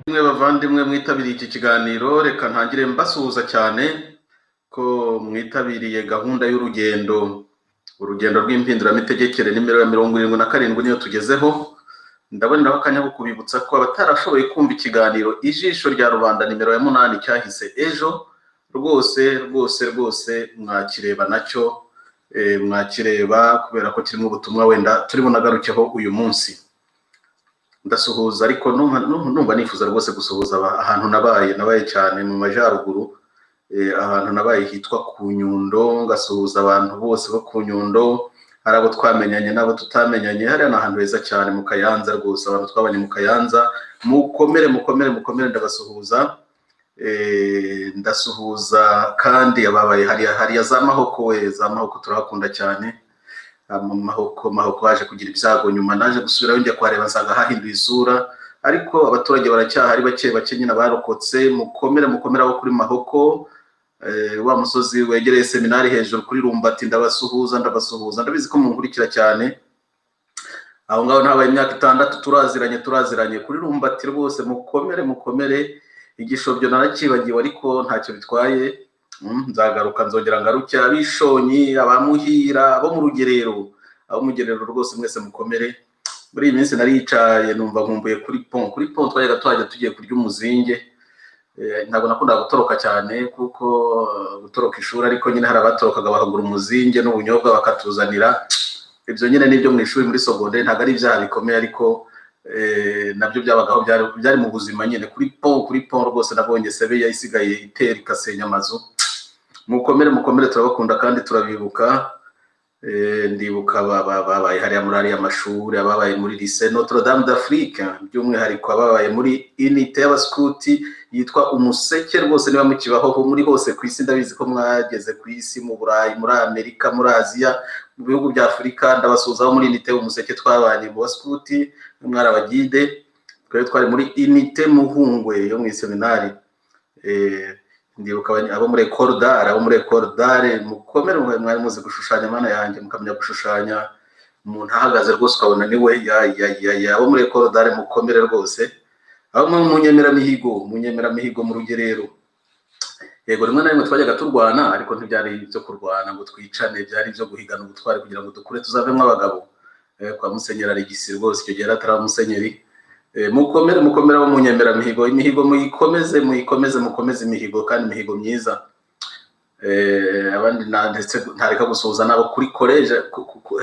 mwe bavandimwe mwitabiriye iki kiganiro, reka ntangire mbasuhuza cyane ko mwitabiriye gahunda y'urugendo rw'impinduramitegekere nimero ya 77 niyo tugezeho. Ndaboneraho akanya ko kubibutsa ko abatarashoboye kumva ikiganiro ijisho rya rubanda nimero ya 8 cyahise ejo, rwose mwakireba nacyo, mwakireba kubera ko kirimo ubutumwa wenda turimo nagarukeho uyu munsi. Ndasuhuza ariko numva nifuza rwose gusuhuza ahantu nabaye cyane mu majyaruguru, ahantu nabaye hitwa ku Nyundo, ngasuhuza abantu bose bo ku Nyundo, hari abo twamenyanye n'abo tutamenyanye. Hari ahantu heza cyane mu Kayanza, rwose abantu twabanye mu Kayanza, mukomere ndabasuhuza. Ndasuhuza kandi ababaye hari za Mahoko turahakunda cyane. Mahoko baje kugira ibyago, nyuma naje gusubirayo njya kwareba nsanga hahinduye isura, ariko abaturage baracyahari bake nyine barokotse. Mukomere abo kuri Mahoko, wa musozi wegereye seminari hejuru kuri Rumbati. Ndabasuhuza, ndabizi ko munkurikira cyane. Aho ngaho ntabaye imyaka 6 turaziranye kuri Rumbati rwose. Mukomere igishobyo narakibagiwe ariko ntacyo bitwaye. Nzagaruka, nzongera ngaruke. Abishonyi, abamuhira, abo mu Rugerero, rwose mwese mukomere. Muri iyi minsi naricaye numva nkumbuye kuri pont twajya tugiye kurya umuzinge. Ntabwo nakunda gutoroka cyane kuko gutoroka ishuri, ariko nyine hari abatorokaga bakagura umuzinge n'ubunyobwa bakatuzanira. Ibyo nyine nibyo mu ishuri muri secondaire, ntabwo ari ibyaha bikomeye, ariko nabyo byabagaho, byari mu buzima nyine. Kuri pont rwose nabonye sebe yayisigaye itera ikasenya amazu. Mukomere turabakunda kandi turabibuka. Ndibuka babaye hariya muri ariya mashuri, ababaye muri lycée Notre Dame d'Afrique, by'umwihariko ababaye muri unité y'abaskuti yitwa Umuseke. Rwose niba mukibaho muri hose ku isi, ndabizi ko mwageze ku isi, mu Burayi, muri Amerika, muri Aziya, mu bihugu bya Afurika. Ndabasuhuzaho muri unité Umuseke twabanye mu baskuti, mwari abagide. Twari muri unité Muhungwe yo mu seminari. Ndibuka abo muri École d'Art, mukomere mwari muzi gushushanya, mana yanjye, mukamenya gushushanya umuntu ahagaze rwose ukabona niwe. Abo muri École d'Art mukomere rwose. Abo mu Nyemeramihigo mu Rugerero, yego rimwe na rimwe twajyaga turwana, ariko ntibyari ibyo kurwana ngo twicane, byari ibyo guhigana ubutwari kugira ngo dukure tuzavemo abagabo. Kwa Musenyeri Alegisi rwose, icyo gihe atari Musenyeri. Mukomere abo mu Nyemeramihigo. Imihigo mukomeze imihigo, kandi imihigo myiza. Abandi ndetse ntareka gusuhuza nabo kuri college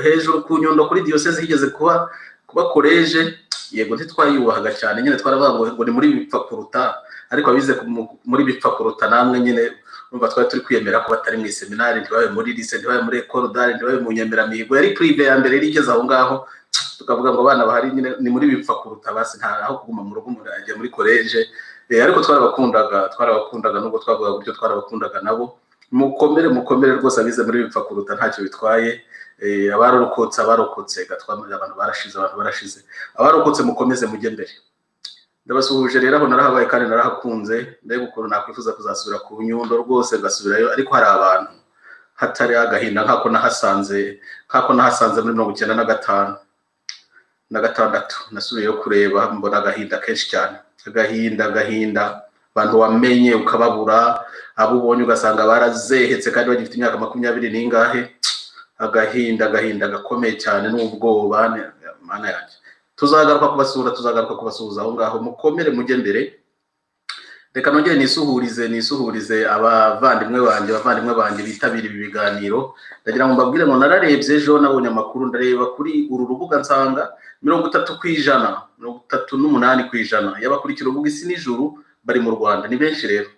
hejuru ku Nyundo, kuri diocese higeze kuba college. Yego ntitwayubahaga cyane, nyine twaravuga ngo ni muri bipfa kuruta, ariko abize muri bipfa kuruta namwe nyine numva twari turi kwiyemera ko batari mu seminari, ntibabe muri lycée, ntibabe muri École d'Art, ntibabe mu Nyemeramihigo. Yari privé ya mbere rigeze aho ngaho, tukavuga ngo abana bahari nyine ni muri bipfa kuruta, basi nta aho kuguma mu rugo umuntu ajya muri college. Ariko twarabakundaga nubwo twavuga gutyo, twarabakundaga nabo. Mukomere rwose abize muri bipfa kuruta, ntacyo bitwaye. Abarokotse gatwamira, abantu barashize. Abarokotse mukomeze mujye mbere. Ndabasuhuje rero, aho narahabaye kandi narahakunze. Ndebe ukuntu nakwifuza kuzasubira ku Nyundo rwose, gasubirayo, ariko hari abantu hatari agahinda nkako nahasanze muri 1995 na 6. Nasubiyeyo kureba, mbona agahinda kenshi cyane. Agahinda abantu wamenye ukababura, abo ubonye ugasanga barazehetse kandi bagifite imyaka 20 n'ingahe. Agahinda gakomeye cyane n'ubwoba, mana yanjye. Tuzagaruka kubasuhuza aho ngaho. Mukomere mujye mbere. Reka nongere nisuhurize abavandimwe banjye bitabira ibi biganiro. Ndagira ngo mbabwire ngo nararebye ejo, nabonye amakuru, ndareba kuri uru rubuga nsanga 38% y'abakurikira urubuga isi n'ijuru bari mu Rwanda. Ni benshi rero,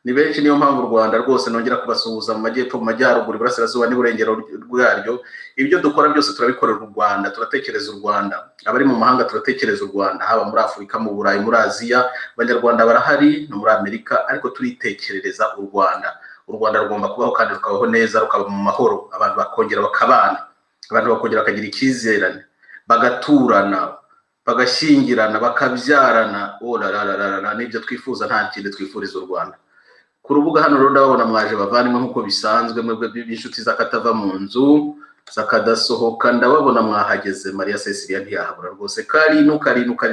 niyo mpamvu u Rwanda rwose nongera kubasuhuza, mu majyepfo, mu majyaruguru, iburasirazuba n'iburengero bwaryo. Ibyo dukora byose turabikorera u Rwanda, turatekereza u Rwanda. Abari mu mahanga turatekereza u Rwanda, haba muri Afurika, mu Burayi, muri Aziya. Abanyarwanda barahari no muri Amerika, ariko turitekerereza u Rwanda. U Rwanda rugomba kubaho kandi rukabaho neza, rukaba mu mahoro, abantu bakongera bakabana, abantu bakongera bakagira icyizerane, bagaturana, bagashyingirana, bakabyarana. Nibyo twifuza, nta kindi twifuriza u Rwanda. Ku rubuga hano rero ndababona mwaje bavandimwe nk'uko bisanzwe, mwebwe b'inshuti z'akatava mu nzu. zakadasohoka ndababona mwahageze. Maria Cecilia ntiyahabura rwose. Karino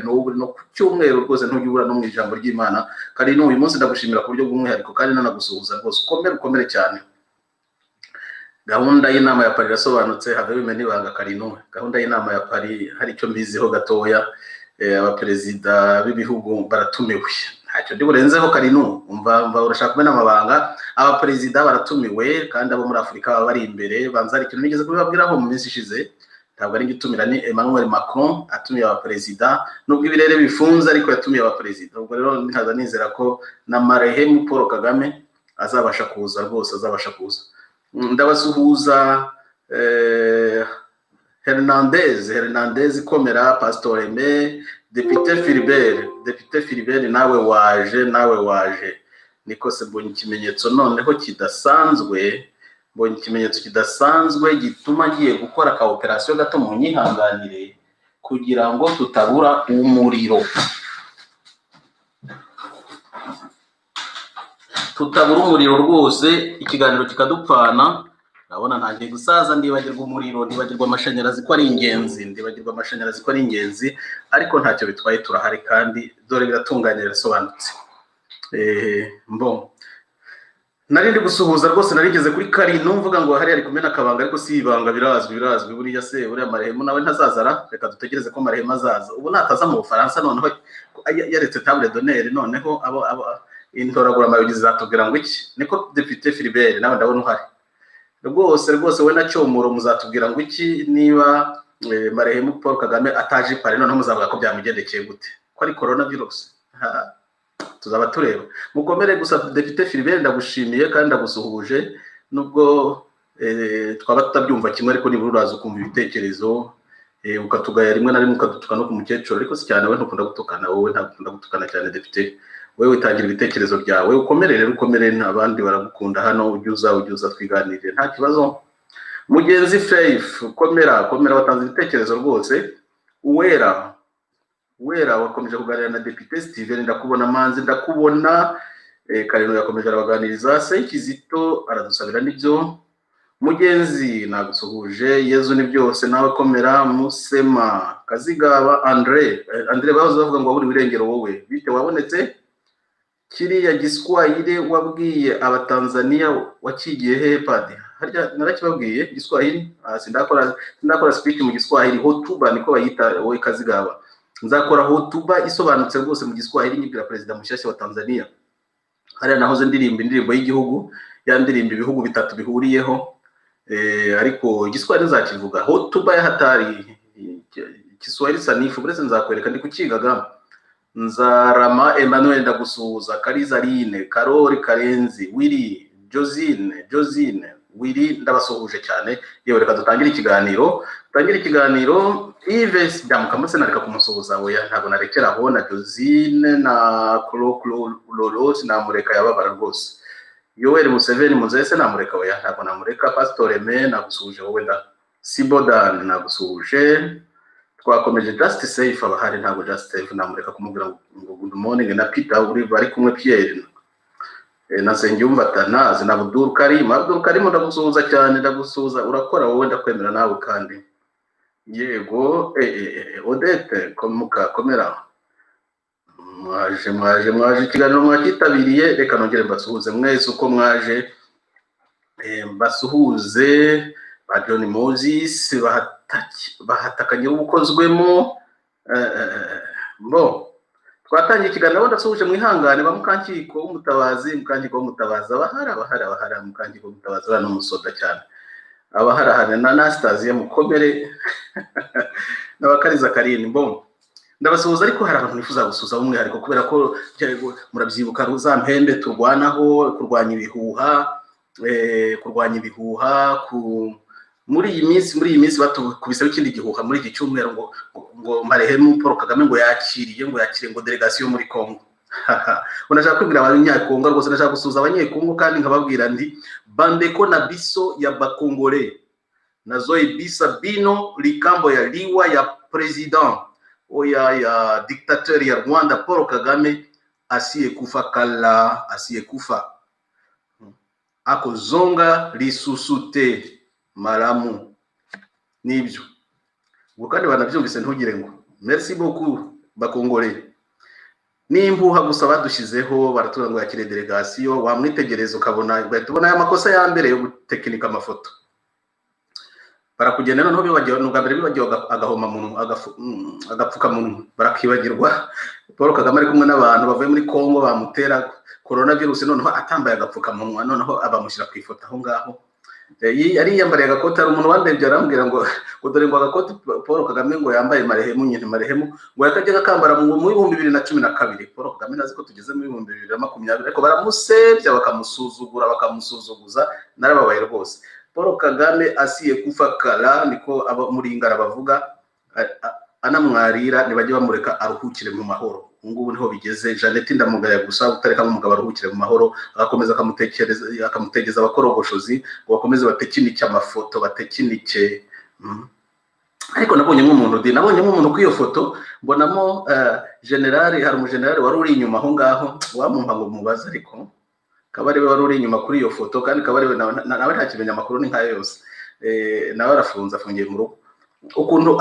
wowe no ku cyumweru rwose ntujya no mu ijambo ry'Imana. Karino uyu munsi ndagushimira ku buryo bw'umwihariko kandi nanagusuhuza rwose. Ukomere cyane. Gahunda y'inama ya Paris irasobanutse, have bimene ibanga Karino. Gahunda y'inama ya Paris hari icyo mbiziho gatoya. Abaperezida b'ibihugu baratumiwe. Ntacyo ndi burenzeho Karino. Umva urashaka kumena amabanga. Abaperezida baratumiwe kandi abo muri Afrika baba bari imbere. Banza ari ikintu nigeze kubibabwiraho mu minsi ishize. Ntabwo ari gitumira ni Emmanuel Macron atumiye abaperezida, nubwo ibirere bifunze ariko yatumiye abaperezida. Ubwo rero nkaza nizera ko na marehemu Paul Kagame azabasha kuza rwose, azabasha kuza. Ndabasuhuza Hernandez Komera, Pastor Aimé, Depite Philibert nawe waje. Niko se mbonye ikimenyetso noneho kidasanzwe gituma ngiye gukora ka operation gato mu nyihanganire kugira ngo tutabura umuriro. Rwose ikiganiro kikadupfana. Ndabona ntangiye gusaza, ndibagirwa umuriro, ndibagirwa amashanyarazi ko ari ingenzi, ariko ntacyo bitwaye, turahari kandi dore biratunganye birasobanutse. Nari ndi gusuhuza rwose, narigeze kuri Karino mvuga ngo hari kumena akabanga, ariko si ibanga, birazwi buriya se uriya marehemu nawe ntazazara. Reka dutegereze ko marehemu azaza. Ubu nataza mu Bufaransa noneho yaretse table d'honneur, noneho abo intoragura amayogizi zatubwira ngo iki. Niko Depite Philibert nawe ndabona uhari rwose we na Cyomoro muzatubwira ngo iki niba marehemu Paul Kagame ataje Paris, noneho muzavuga ko byamugendekeye gute, ko ari coronavirus. Tuzaba tureba. Mukomere gusa Depite Philibert ndagushimiye kandi ndagusuhuje, nubwo twaba tutabyumva kimwe, ariko nibura uraza ukumva ibitekerezo, ukatugaya rimwe na rimwe ukadutuka no ku mukecuru, ariko si cyane we ntukunda gutukana. Wowe ntakunda gutukana cyane Depite, wewe utangira ibitekerezo byawe. Ukomere abandi baragukunda hano. Ujyuza twiganirire nta kibazo. Mugenzi Faith komera watanze ibitekerezo rwose. Uwera wakomeje kuganira na Depite Steven, ndakubona Manzi, ndakubona Karino yakomeje arabaganiriza. Senkizito aradusabira nibyo. Mugenzi nagusuhuje. Yezu ni byose nawe komera. Musema Kazigaba Andre bahoze bavuga ngo waburi wirengero wowe bite wabonetse. Kiriya Giswahili wabwiye abatanzania wakigiye he padi? Harya narakibabwiye Giswahili? Sindakora speech mu Giswahili. Hotuba niko bayita wowe Kazigaba. Nzakora hotuba isobanutse rwose mu Giswahili nyibwira Perezida mushyashya wa Tanzania. Hariya nahoze ndirimba indirimbo y'igihugu, yandirimba ibihugu bitatu bihuriyeho, ariko Giswahili nzakivuga. Hotuba ya hatari Kiswahili sanifu, buretse nzakwereka ndi kukigaga. Nzarama Emmanuel ndagusuhuza. Karizaline, Karori Karenzi, Willy, Josine, Willy ndabasuhuje cyane. Yewe reka dutangire ikiganiro. Yves byamukamase nareka kumusuhuza we, ntabwo narekeraho na Josine na Lolos namureka yababara rwose. Yoweri Museveni Muzese namureka we, ntabwo namureka. Pastor Aimé nagusuhuje wowe nda. Sibodan nagusuhuje. Twakomeje Just Safe abahari, ntabwo Just Safe namureka kumubwira ngo good morning. Na Peter uri bari kumwe Pierre na Sengiyumva Tanazi na Abdul Karim ndagusuhuza cyane, ndagusuhuza. Urakora wowe, ndakwemera nawe kandi. Yego Odette komera. Mwaje ikiganiro mwakitabiriye. Reka nongere mbasuhuze mwese uko mwaje. Mbasuhuze ba John Moses bahatakanye ubukozwemo. Twatangiye ikiganiro ndasuhuje mwihangane ba Mukankiko w'Umutabazi abahara Mukankiko w'Umutabazi bano musoda cyane. Abaharahane na Anastasia mukomere n'abakariza Karine. Ndabasuhuza, ariko hari abantu nifuza gusuhuza umwe ariko kubera ko murabyibuka ruza mpembe turwanaho kurwanya ibihuha muri iyi minsi batukubise ikindi gihuha muri iki cyumweru ngo marehemu Paul Kagame ngo yakiriye ngo delegation muri Congo. Unashaka kwibwira abanyakongo rwose, ndashaka gusuhuza abanyekongo kandi nkababwira ndi bandeko na biso ya bakongole nazo ibisa bino likambo ya liwa ya president oya ya dictateur ya Rwanda Paul Kagame asiyekufa kala asiyekufa akozonga lisusute malamu nibyo ubwo kandi banabyumvise ntugire ngo merci beaucoup bakongore n'impuha gusa badushizeho baratura ngo yakire delegation wamwitegereza ukabona tubona aya makosa ya mbere yo gutekinika amafoto barakugenda noneho bibagiwe n'ubwa mbere bibagiwe agahoma muntu agapfuka muntu barakibagirwa Paul Kagame ari kumwe n'abantu bavuye muri Kongo bamutera coronavirus noneho atambaye agapfuka munwa noneho abamushyira ku ifoto aho ngaho yari yambariye agakoti ari umuntu wandebye arambwira ngo dore ngo agakoti Paul Kagame ngo yambaye marehemu nyine marehemu ngo yakajya gakambara mu 2022 Paul Kagame nazi ko tugeze mu 2020 ariko baramusebya bakamusuzugura bakamusuzuguza narababaye rwose Paul Kagame asiye kufakara niko aba muri ingara bavuga anamwarira nibajye bamureka aruhukire mu mahoro ngubu niho bigeze Jeannette ndamugaya gusa utareka nk'umugabo aruhukire mu mahoro agakomeza akamutegeza abakorogoshozi ngo bakomeze batekinike amafoto batekinike ariko nabonye nk'umuntu kwiyo foto mbonamo generali hari umugenerali wari uri inyuma aho ngaho wamumpa ngo mubaze ariko Kabarebe wari uri inyuma kuri iyo foto kandi Kabarebe nawe nta kimenya makuru ni nkayo yose nawe arafunze afungiye mu rugo ukuntu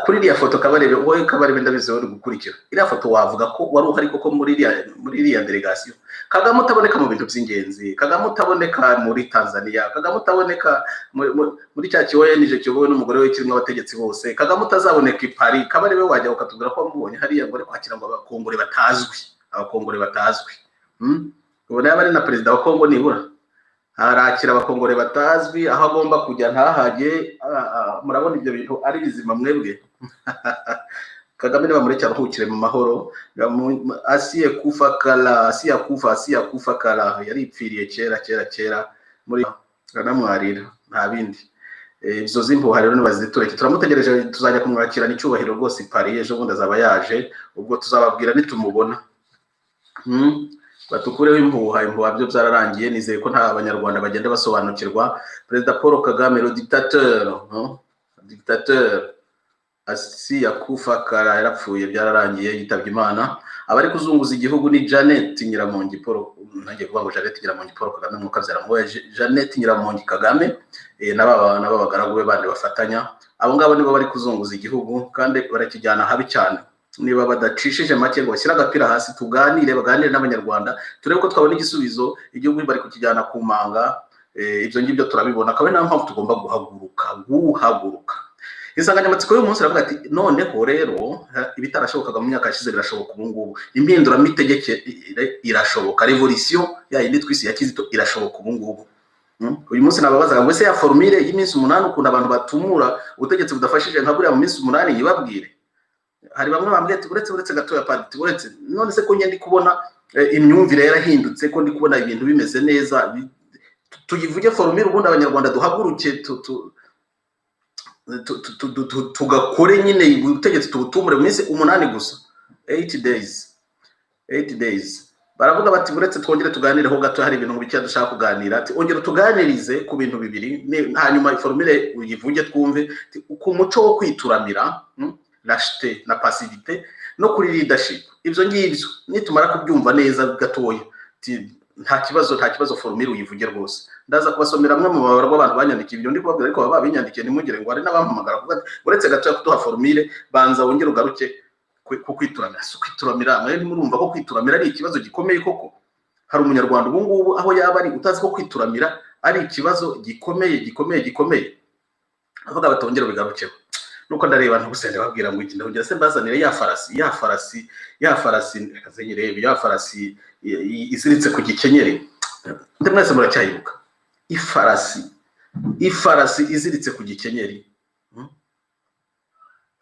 kuri iriya foto Kabarebe ndabizi uri gukurikira iriya foto wavuga ko wari uhari koko muri iriya delegation Kagame utaboneka mu bintu by'ingenzi Kagame utaboneka muri Tanzania Kagame utaboneka muri cya kiwoye nije kiyobowe n'umugore we kirimo abategetsi bose Kagame utazaboneka i Paris Kabarebe wajya ukatubwira ko wamubonye hariya ngo ari kwakira ngo abakongore batazwi ubona yaba ari na perezida wa Kongo nibura arakira abakongore batazwi aho agomba kujya ntahage murabona ibyo bintu ari bizima mwebwe Kagame niba muri cyaruhukire mu mahoro asiye kufa kala yari ipfiriye kera muri kanamwarira nta bindi izo zimpuha rero nibazitureke turamutegereje tuzajya kumwakira n'icyubahiro rwose i Paris ejo bundi azaba yaje ubwo tuzababwira nitumubona batukureho impuha byo byararangiye nizeye ko nta abanyarwanda bagenda basobanukirwa Perezida Paul Kagame le dictateur asiya kufakara yarapfuye byararangiye yitabye Imana abari kuzunguza igihugu ni Jeannette Nyiramongi Paul nanjye kuvuga ngo Jeannette Nyiramongi Paul Kagame mu kabyara ngo Jeannette Nyiramongi Kagame n'abagaragu be bandi bafatanya abo ngabo nibo bari kuzunguza igihugu kandi barakijyana habi cyane niba badacishije make ngo bashyira agapira hasi baganire n'abanyarwanda turebe ko twabona igisubizo igihugu bari kukijyana ku manga ibyo ngibyo turabibona akabe nta mpamvu tugomba guhaguruka insanganyamatsiko y'umunsi aravuga ati noneho rero ibitarashobokaga mu myaka yashize birashoboka ubu ngubu impinduramitegekere irashoboka revolution yindi twisi ya Kizito irashoboka ubu ngubu uyu munsi nababazaga ngo ese ya formule y'iminsi 8 ukunda abantu batumura ubutegetsi budafashije nka buriya mu minsi 8 yibabwire hari bamwe bambwiye ati uretse gatoya paditi uretse none se ko ndi kubona imyumvire yarahindutse ko ndi kubona ibintu bimeze neza tuyivuge formule ubundi abanyarwanda duhaguruke tugakore nyine ubutegetsi tubutumure mu minsi 8 gusa 8 days baravuga bati uretse twongere tuganireho gato hari ibintu bike dushaka kuganira ati ongera tuganirize ku bintu bibiri hanyuma formule uyivuge twumve ku muco wo kwituramira lâcheté na passivité no kuri leadership ibyo ngibyo nitumara kubyumva neza gatoya nta kibazo formule uyivuge rwose ndaza kubasomera amwe mu babarwa abantu banyandikiye ibyo ndi kubabwira ariko baba binyandikiye nimugire ngo ari nabampamagara kuvuga uretse gato kuduha formule banza wongere ugaruke ku kwituramira mwe nimurumva ko kwituramira ari ikibazo gikomeye koko hari umunyarwanda ubu ngubu aho yaba ari utazi ko kwituramira ari ikibazo gikomeye avuga batongera bigarukeho nuko ndareba ntugusende babwira ngo iki ndongera se mbazanire ya farasi akazenyerebe ya farasi iziritse ku gikenyere ndemwese muracyayibuka ifarasi iziritse ku gikenyeri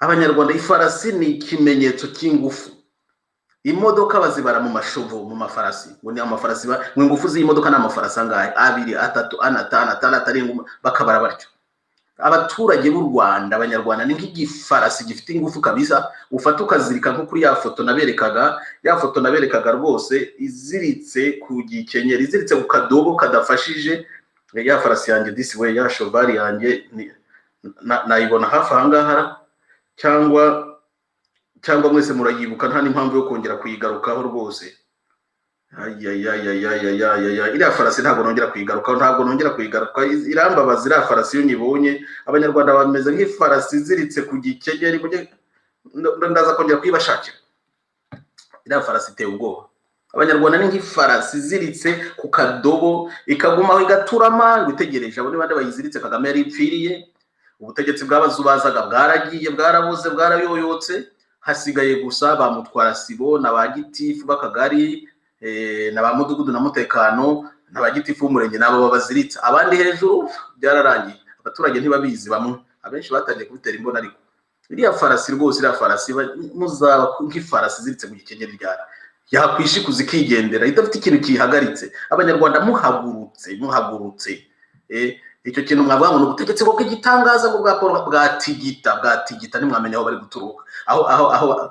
abanyarwanda ifarasi ni ikimenyetso cy'ingufu imodoka bazibara mu mashovu mu mafarasi ngo ni amafarasi mu ngufu z'imodoka n'amafarasi angahe 2 3 4 5 6 bakabara batyo abaturage b'u Rwanda abanyarwanda ni nk'igifarasi gifite ingufu kabisa ufata ukazirika nko kuri ya foto naberekaga rwose iziritse ku gikenyeri iziritse ku kadobo kadafashije ya farasi yanjye this way ya shovari yanjye nayibona hafi ahangaha cyangwa mwese murayibuka nta n'impamvu yo kongera kuyigarukaho rwose iriya farasi ntabwo nongera kuyigaruka irambabaza iriya farasi iyo nyibonye abanyarwanda bameze nk'ifarasi iziritse ku gikenyeri ndaza kongera kuyibashakira iriya farasi iteye ubwoba abanyarwanda ni nk'ifarasi iziritse ku kadobo ikagumaho igaturama ngo itegereje abo bandi bayiziritse Kagame yari ipfiriye ubutegetsi bw'abazubazaga bwaragiye bwarabuze bwarayoyotse hasigaye gusa bamutwara sibo na ba gitifu b'akagari na ba mudugudu na mutekano na ba gitifu w'umurenge nabo babaziritse abandi hejuru byararangiye abaturage ntibabizi bamwe abenshi batangiye kubitera imbona ariko iriya farasi rwose iriya farasi muzaba nk'ifarasi iziritse mu gikenyeri ryara yakwishikuza ikigendera idafite ikintu kihagaritse abanyarwanda muhagurutse icyo kintu mwavuga ngo ubutegetsi bwo k'igitangaza bwatigita nimwamenya aho bari guturuka aho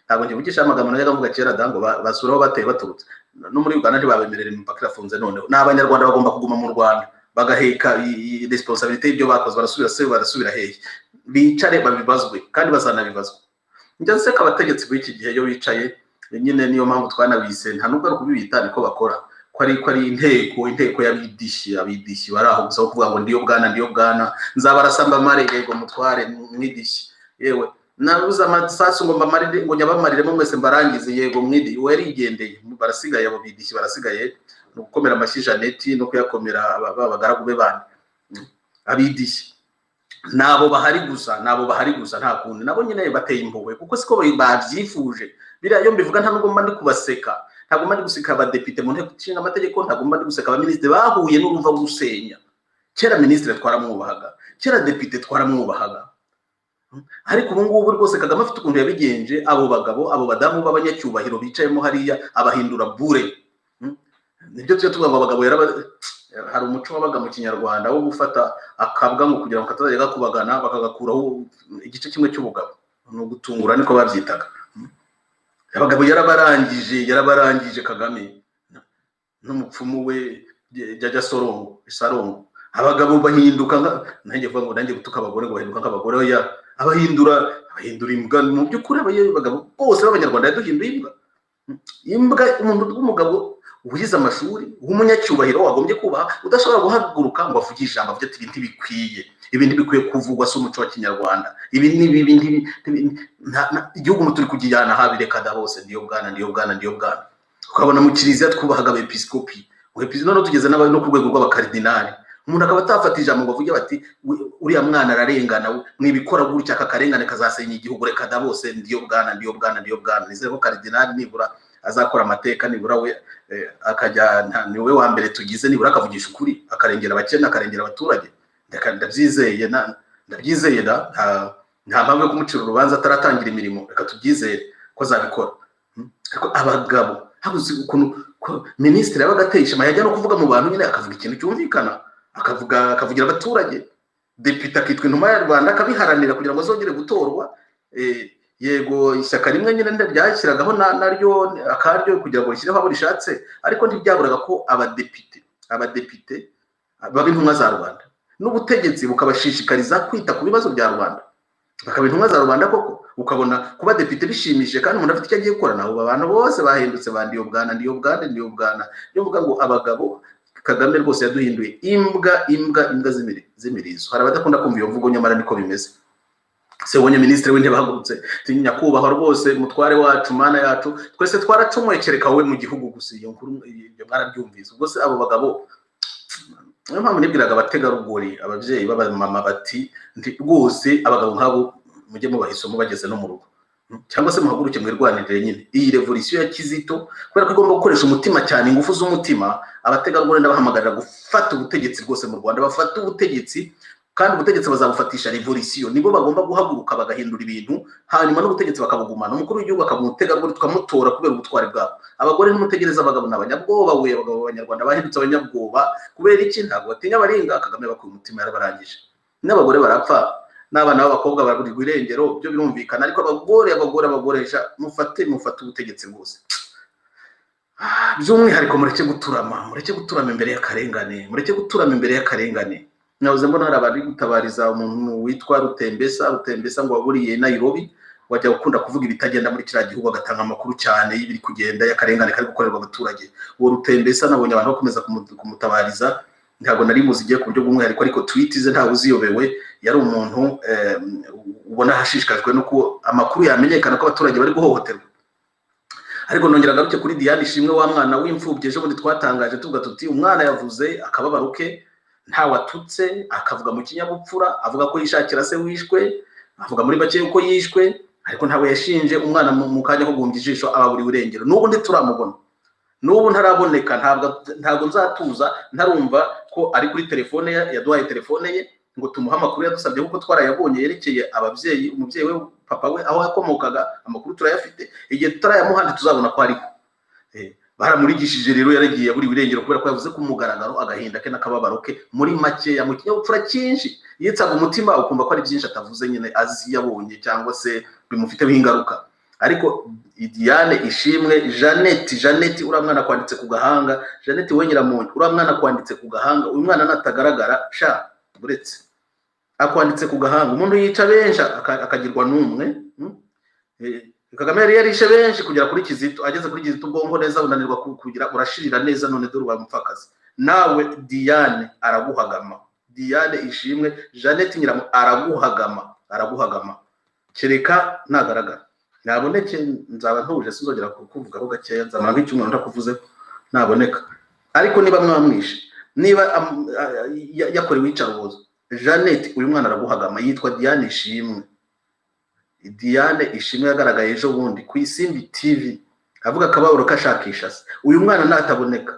ntabwo ngivugisha amagambo najyaga mvuga kera dango basuraho bateye baturutse no muri Uganda ntibabemerera imipaka irafunze none n'abanyarwanda bagomba kuguma mu Rwanda bagaheka responsabilité y'ibyo bakoze barasubira hehe bicare babibazwe kandi bazanabibazwa njya nseka abategetsi b'iki gihe yo bicaye nyine niyo mpamvu twanabise nta nubwo ari kubibita niko bakora ko ari inteko y'abidishyi baraho gusa kuvuga ngo ndiyo bwana nzabarasamba mare yego mutware mwidishyi yewe nabuze amasasu ngo mbamarire ngo nyabamarire mwese mbarangize yego mwidi werigendeye barasigaye abo bidishyi barasigaye no gukomera amashyi Janeti no kuyakomera abagaragu be bandi abidishyi nabo bahari gusa nta kundi nabo nyine bateye impuhwe kuko siko bavyifuje biriya yo mbivuga nta nubwo mba kubaseka ntabwo mba guseka abadepite mu nteko ishinga amategeko ntabwo mba guseka abaministre bahuye n'uruva gusenya kera ministre twaramwubahaga kera depite twaramwubahaga ariko ubu ngubu rwose Kagame afite ukuntu yabigenje abo bagabo abo badamu b'abanyacyubahiro bicayemo hariya abahindura bure nibyo tuvuga ngo abagabo hari umuco wabaga mu Kinyarwanda wo gufata akabwa ngo kugira ngo katazajya gakubagana bakagakuraho igice kimwe cy'ubugabo no gutungura niko babyitaga abagabo yarabarangije Kagame n'umupfumu we jajya Sarongo abagabo bahinduka nanjye vuga ngo nanjye gutuka abagore ngo bahinduka nk'abagore ya abahindura imbwa mu by'ukuri abagabo bose b'abanyarwanda yaduhinduye imbwa umuntu w'umugabo uhize amashuri w'umunyacyubahiro wagombye kubaha udashobora guhaguruka ngo avuge ijambo avuge ati ibintu bikwiye kuvugwa si umuco wa Kinyarwanda igihugu turi kugiyana habireka da bose ndiyo bwana ukabona mu kiliziya twubahaga abepiskopi none tugeze no ku rwego rw'abakaridinari umuntu akaba atafata ijambo ngo avuge bati uriya mwana ararengana mwibikora gutya akakarengane kazasenya igihugu reka da bose ndiyo bwana nizere ko karidinari nibura azakora amateka nibura we akajya niwe wa mbere tugize nibura akavugisha ukuri akarengera abakene akarengera abaturage ndabyizeye nta mpamvu yo kumucira urubanza ataratangira imirimo reka tubyizere ko azabikora ariko abagabo habuze ukuntu ministre yabaga ateye ishema yajya no kuvuga mu bantu nyine akavuga ikintu cyumvikana akavugira abaturage depite akitwa intumwa ya Rwanda akabiharanira kugira ngo azongere gutorwa yego ishyaka rimwe nyine ryashyiragaho naryo akaryo kugira ngo rishyireho abo rishatse ariko ntibyaburaga ko abadepite baba intumwa za Rwanda n'ubutegetsi bukabashishikariza kwita ku bibazo bya Rwanda bakaba intumwa za Rwanda koko ukabona kuba depite bishimije kandi umuntu afite icyo agiye gukora nabo abantu bose bahindutse bandiyo bwana yo mvuga ngo abagabo Kagame rwose yaduhinduye imbwa z'imirizo hari abadakunda kumva iyo mvugo nyamara niko bimeze se wonye ministre w'intebe bahagurutse nyakubahwa rwose mutware wacu mana yacu twese twaracumuye kereka wowe mu gihugu gusa iyo nkuru ibyo mwarabyumvise ubwo se abo bagabo niyo mpamvu nibwiraga abategarugori ababyeyi b'abamama bati rwose abagabo nk'abo mujye mubahisomo bageze no mu rugo cyangwa se muhaguruke mwirwanirire nyine iyi revolution ya Kizito kubera ko igomba gukoresha umutima cyane ingufu z'umutima abategarugori ndabahamagarira gufata ubutegetsi rwose mu Rwanda bafata ubutegetsi kandi ubutegetsi bazabufatisha revolution nibo bagomba guhaguruka bagahindura ibintu hanyuma n'ubutegetsi bakabugumana umukuru w'igihugu akamutegarugori tukamutora kubera ubutwari bwabo abagore n'umutegereza abagabo n'abanyabwoba abagabo b'abanyarwanda bahindutse abanyabwoba kubera iki ntabwo batinya abaringa Kagame bakuye umutima yarabarangije n'abagore barapfa n'abana b'abakobwa baburirwa irengero byo birumvikana ariko abagoresha mufate ubutegetsi bwose by'umwihariko mureke guturama imbere y'akarengane navuze mbona hari abari gutabariza umuntu witwa Rutembesa ngo waburiye Nairobi wajya gukunda kuvuga ibitagenda muri kiriya gihugu agatanga amakuru cyane y'ibiri kugenda y'akarengane kari gukorerwa abaturage. Uwo Rutembesa nabonye abantu bakomeza kumutabariza, ntabwo nari muzi igiye ku buryo bw'umwihariko, ariko tweet ze ntawe uziyobewe. Yari umuntu ubona hashishikajwe nuko amakuru yamenyekana ko abaturage bari guhohoterwa. Ariko nongera garuke kuri Diane Ishimwe, wa mwana w'imfubyi ejo bundi twatangaje tuvuga tuti umwana yavuze akababaro ke, nta watutse, akavuga mu kinyabupfura, avuga ko yishakira se wishwe, avuga muri bake yuko yishwe, ariko ntawe yashinje umwana mu kanya ko gumbya ijisho ababuri urengero. N'ubu ndi turamubona, n'ubu ntaraboneka. Ntabwo nzatuza ntarumva ko ari kuri telefone yaduhaye telefone ye ngo tumuha amakuru yadusabye, kuko twarayabonye yerekeye ababyeyi, umubyeyi we, papa we, aho yakomokaga. Amakuru turayafite, igihe tutarayamuha tuzabona ko ariko baramurigishije. Rero yaragiye buri birengero kubera ko yavuze ku mugaragaro agahinda ke n'akababaro ke muri make ya mu kinyabupfura cyinshi, yitsaga umutima ukumva ko ari byinshi atavuze nyine azi yabonye cyangwa se bimufiteho ingaruka. Ariko Diane Ishimwe, Jeannette uriya mwana kwanditse ku gahanga, Jeannette we Nyiramongi uriya mwana kwanditse ku gahanga. Uyu mwana natagaragara sha buretse akwanditse ku gahanga, umuntu yica benshi akagirwa n'umwe. Kagame yari yarishe benshi kugera kuri Kizito, ageze kuri Kizito ubwonko neza bunanirwa kugira urashirira neza, none dore bamupfakaza. Nawe Diane araguhagama, Diane Ishimwe, Jeannette Nyiramongi araguhagama kereka nagaragara. Naboneke nzaba ntuje, sinzongera kuvugaho gakeya, nzamara nk'icyumweru ndakuvuze naboneka. Ariko niba mwamwishe, niba yakorewe iyicarubozo, Jeannette uyu mwana araguhagama, yitwa Diane Ishimwe. Diane Ishimwe yagaragaye ejo bundi ku Isimbi TV avuga akababaro kashakisha se. Uyu mwana nataboneka,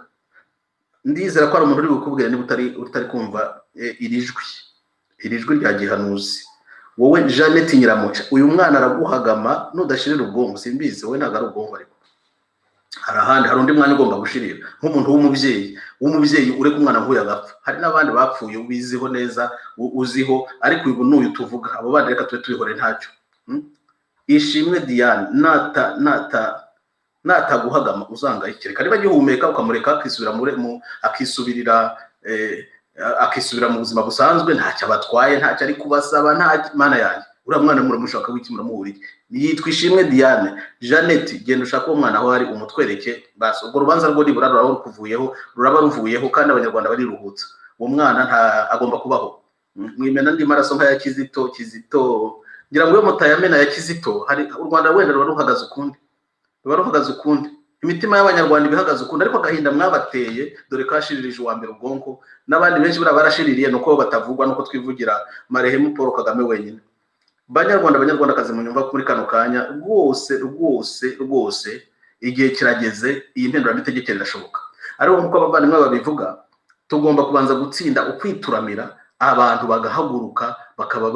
ndizera ko ari umuntu uri bukubwira niba utari kumva iri jwi rya gihanuzi. Wowe Jeannette Nyiramongi, uyu mwana araguhagama nudashirira ubwonko, simbizi wowe ntago ari ubwonko, ariko hari undi mwana ugomba gushirira nk'umuntu w'umubyeyi ureka umwana nk'uyu agapfa. Hari n'abandi bapfuye ubiziho neza, uziho, ariko uyu n'uyu tuvuga, abo bandi reka tube twihore ntacyo. Ishimwe Diane nataguhagama uzangayikireka, niba gihumeka ukamureka akisubira mu buzima busanzwe, ntacyo abatwaye, ntacyo ari kubasaba, nta mana yanjye. Uriya mwana muramushaka wiki muramuhuriye, yitwa Ishimwe Diane. Jeannette genda ushaka uwo mwana aho ari umutwereke basi, ubwo rubanza rwo nibura ruraba ruvuyeho kandi abanyarwanda bariruhutsa. Uwo mwana nta agomba kubaho. Mwimena ndi maraso nka ya Kizito ngira ngo yo mutayamena ya Kizito, hari u Rwanda wenda ruhagaze ukundi, imitima y'abanyarwanda ibihagaze ukundi. Ariko agahinda mwabateye, dore kashiririje uwa mbere ubwonko, n'abandi benshi barashiririye nuko batavugwa, nuko twivugira Marehemu Paul Kagame wenyine. Banyarwandakazi mu nyumva kuri kano kanya, rwose igihe kirageze, iyi mpinduramitegekere irashoboka. Ariko nkuko abavandimwe babivuga, tugomba kubanza gutsinda ukwituramira, abantu bagahaguruka bakaba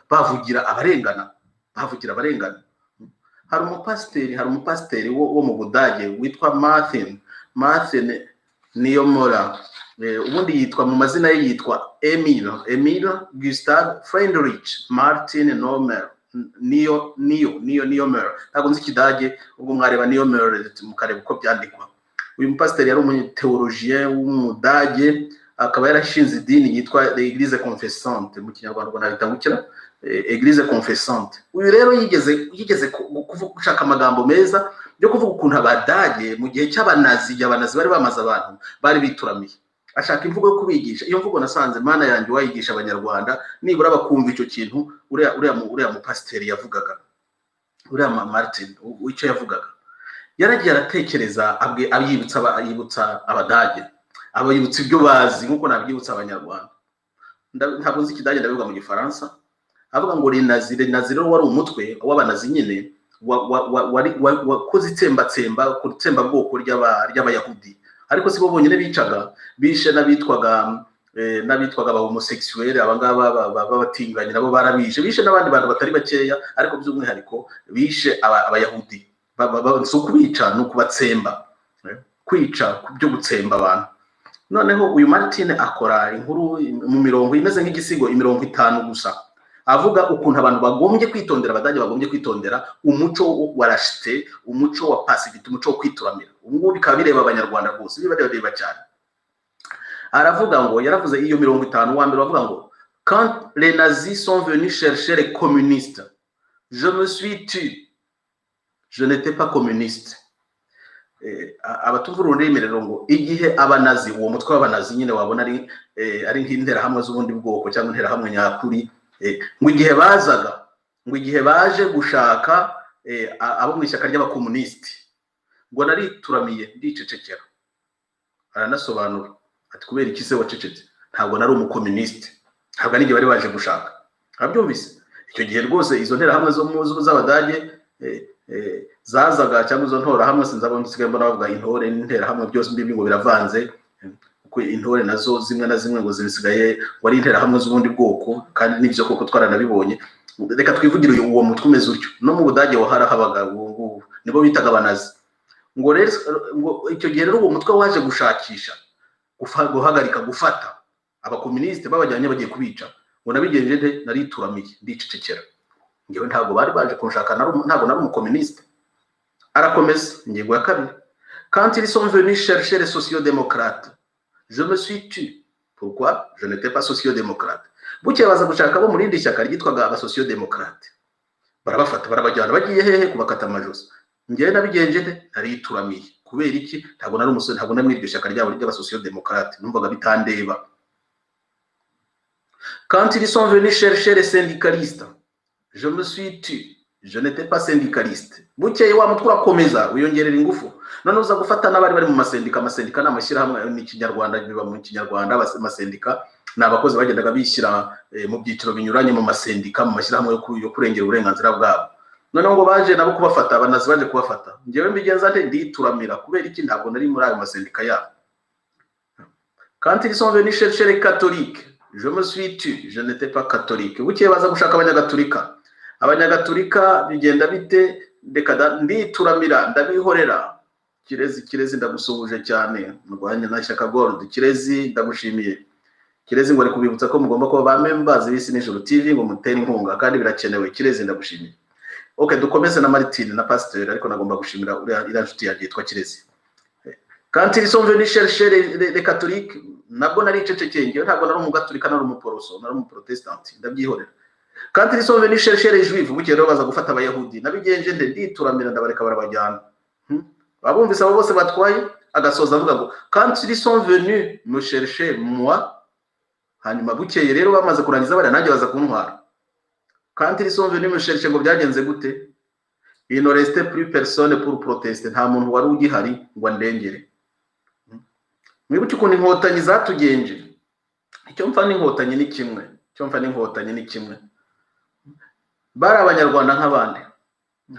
bavugira abarengana. Hari umupasiteri wo mu Budage witwa Martin Niemöller, ubundi yitwa mu mazina ye yitwa Emil Gustav Friedrich Martin Niemöller. Ntabwo nzi Ikidage, ubwo mwareba Niemöller mukareba uko byandikwa. Uyu mupasiteri yari umuteologien w'umudage, akaba yarashinze idini yitwa l'Église confessante, mu Kinyarwanda nabitangukira Église confessante. Uyu rero yigeze gushaka amagambo meza yo kuvuga ukuntu Abadage mu gihe cy'abanazi bari bamaze abantu bari bituramiye, ashaka imvugo yo kubigisha. Iyo mvugo nasanze mana yanjye wayigisha abanyarwanda, nibura bakumva icyo kintu uriya mupasiteri yavugaga, uriya Martin icyo yavugaga. Yaragiye aratekereza, yibutsa Abadage, abayibutsa ibyo bazi nkuko nabyibutsa abanyarwanda. Ntabwo nzi Ikidage, ndabivuga mu Gifaransa. Avuga ngo Nazi wari umutwe w'abanazi nyine wakoze itsemba bwoko ry'abayahudi. Ariko si bo bonyine bicaga, bishe n'abitwaga ba homosexuel, abangaba babatinganye nabo barabishe, bishe n'abandi bantu batari bakeya, ariko by'umwihariko bishe abayahudi. Si ukubica, ni ukubatsemba, kwica byo gutsemba abantu. Noneho uyu Martin akora inkuru mu mirongo imeze nk'igisigo, imirongo 5 gusa, avuga ukuntu abantu bagombye kwitondera, Abadage bagombye kwitondera umuco wa rashite, umuco wa passivity, umuco wo kwituramira. Ubwo bikaba bireba abanyarwanda rwose, bireba cyane. Aravuga ngo, yaravuze iyo mirongo 5, wa mbere bavuga ngo quand les nazis sont venus chercher les communistes je me suis tu, je n'étais pas communiste. Abatumva ururimi rero ngo igihe abanazi, uwo mutwe w'abanazi nyine wabona ari nk'interahamwe z'ubundi bwoko cyangwa interahamwe nyakuri, ngo igihe bazaga, ngo igihe baje gushaka abo mu ishyaka ry'abakomunisiti, ngo narituramiye ndicecekera. Aranasobanura ati kubera iki se wacecetse? Ntabwo nari umukomunisiti, ntabwo ari igihe bari baje gushaka. Abyumvise icyo gihe rwose izo nterahamwe zo muzu z'Abadage zazaga, cyangwa izo ntora hamwe sinzabona nsigaye mbona bavuga intore n'interahamwe byose mbibi ngo biravanze, kuko intore nazo zimwe na zimwe ngo zisigaye wari interahamwe z'ubundi bwoko, kandi n'ibyo koko twaranabibonye. Reka twivugire uwo mutwe umeze utyo no mu Budage waharahabaga, ngo nibo bitaga abanazi. Ngo rero ngo icyo gihe rero uwo mutwe waje gushakisha guhagarika gufata abakomunisite babajyanye bagiye kubica, ngo nabigenje nde? Narituramiye ndicecekera. Ngewe ntabwo bari baje kunshaka, ntabwo nari umukomunisite. Arakomeza ingingo ya kabiri, quand ils sont venus chercher les sociodémocrates, je me suis tu. Pourquoi? Je n'étais pas sociodémocrate. Bukeye baza gushaka bo muri indi shyaka ryitwaga abasociodémocrate, barabafata barabajyana, bagiye hehe? Kubakata amajosi. Ngewe nabigenje nde? Narituramiye. Kubera iki? Ntabwo nari umusore, ntabwo nari muri iryo shyaka ryabo ry'abasociodémocrate, numvaga bitandeba. Quand ils sont venus chercher les syndicalistes, je me suis tu, je n'étais pas syndicaliste. Bukeye wa mutwe urakomeza wiyongerera ingufu, none uza gufata n'abari bari mu masendika. Amasendika n'amashyirahamwe n'ikinyarwanda, biba mu kinyarwanda. Amasendika ni abakozi bagendaga bishyira mu byiciro binyuranye mu masendika, mu mashyirahamwe yo kurengera uburenganzira bwabo. Noneho ngo baje nabo kubafata, abanazi baje kubafata. Ngewe mbigenza nte? Ndituramira. Kubera iki? Ntabwo nari muri ayo masendika yabo. Quand ils sont venus chercher les catholiques, je me suis tu, je n'étais pas catholique. Bukeye baza gushaka abanyagatulika. Abanyagatulika bigenda bite? Ndituramira, ndabihorera. Kirezi ndagusuhuje cyane, murwanya na Shyaka Gold. Kirezi ndagushimiye. Kirezi ngo ari kubibutsa ko mugomba kuba ba members b'Isi n'Ijuru TV ngo mutere inkunga, kandi birakenewe. Kirezi ndagushimiye. Okay, dukomeze na Martine na Pasteur, ariko nagomba gushimira uriya nshuti yagiye twa Kirezi. Quand ils sont venus chercher les catholiques, nabwo nari cecekeye. Ngewe ntabwo nari umugatulika, nari umuporoso, nari umuprotestanti, ndabyihorera. Quand ils sont venus chercher les juifs, bukeye rero baza gufata abayahudi, nabigenje nde? Ndituramira ndabareka barabajyana. Babumvise abo bose batwaye, agasoza avuga ngo quand ils sont venus me chercher moi, hanyuma bukeye rero bamaze kurangiza bari nanjye baza kuntwara. Quand ils sont venus me chercher, ngo byagenze gute? Il ne restait plus personne pour protester. Nta muntu wari ugihari ngo ndengere. Mwibuke ukuntu inkotanyi zatugenje. Icyo mfa n'inkotanyi ni kimwe, icyo mfa n'inkotanyi ni kimwe. Bari abanyarwanda nk'abandi.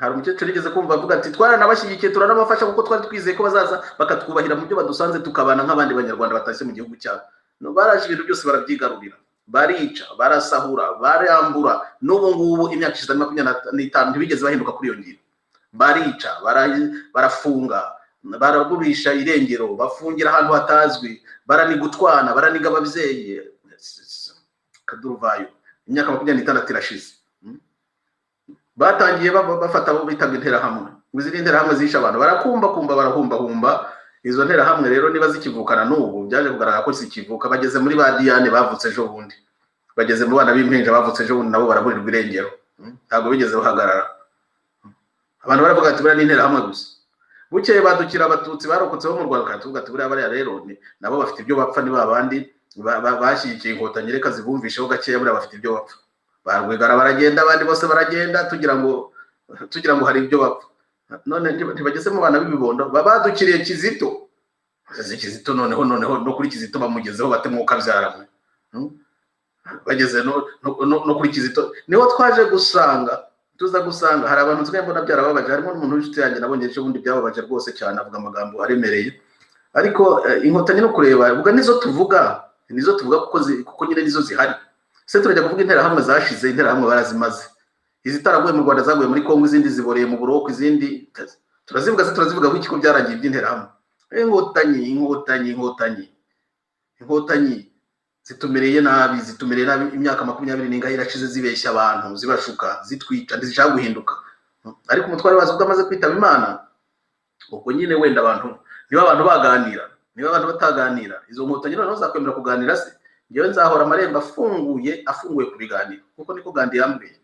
Hari umukecuru yigeze kumva avuga ati twaranabashyigikiye turanabafasha kuko twari twizeye ko bazaza bakatwubahira mu byo badusanze tukabana nk'abandi banyarwanda batashye mu gihugu cyabo. No baraje ibintu byose barabyigarurira, barica, barasahura, barambura. N'ubu ngubu imyaka 25 ntibigeze bahinduka kuri iyo ngiro. Barica, barafunga, baragurisha irengero, bafungira ahantu hatazwi, baranigutwana, baraniga ababyeyi. Kaduruvayo imyaka 26 irashize. Batangiye bafata abo bitaga interahamwe. Uziri interahamwe zisha abantu, barakumba barahumba. Izo nterahamwe rero niba zikivukana n'ubu byaje kugaragara ko zikivuka. Bageze muri ba Diane bavutse ejo bundi, bageze mu bana b'impinja bavutse ejo bundi, nabo baraburirwa irengero. Ntabwo bigeze bahagarara. Abantu baravuga ati buriya ni interahamwe gusa. Bukeye badukira abatutsi barokotse bo mu Rwanda, katuvuga ati buriya bariya rero nabo bafite ibyo bapfa, niba abandi bashyigikiye inkotanyi reka zibumvisheho gakeya, buriya bafite ibyo bapfa. Barwigara baragenda, abandi bose baragenda, tugira ngo hari ibyo bapfa. None ntibageze mu bana b'ibibondo, babadukiriye Kizito. Kizito noneho no kuri Kizito bamugezeho batemwuka byaramwe. Bageze no kuri Kizito niho twaje tuza gusanga hari abantu nzwe mbona byarababaje. Harimo n'umuntu w'inshuti yanjye nabonye ejo bundi byababaje rwose cyane, avuga amagambo aremereye. Ariko inkotanyi no kureba ubwo nizo tuvuga kuko nyine nizo zihari. Se turajya kuvuga interahamwe zashize, interahamwe barazimaze. Izitaraguye mu Rwanda zaguye muri Kongo, izindi ziboreye mu Buroko, izindi turazivuga w'ikiko byarangiye by'interahamwe. Inkotanyi zitumereye nabi imyaka 20 n'ingahe irashize, zibeshya abantu, zibashuka, zitwica, ndizishaka guhinduka. Ariko umutware wazo bwamaze kwitaba Imana, ubwo nyine wenda abantu niba abantu baganira, niba abantu bataganira, izo nkotanyi noneho zakwemera kuganira se? Ngewe nzahora amarembo afunguye kubiganira, kuko niko Gandhi yambwiye.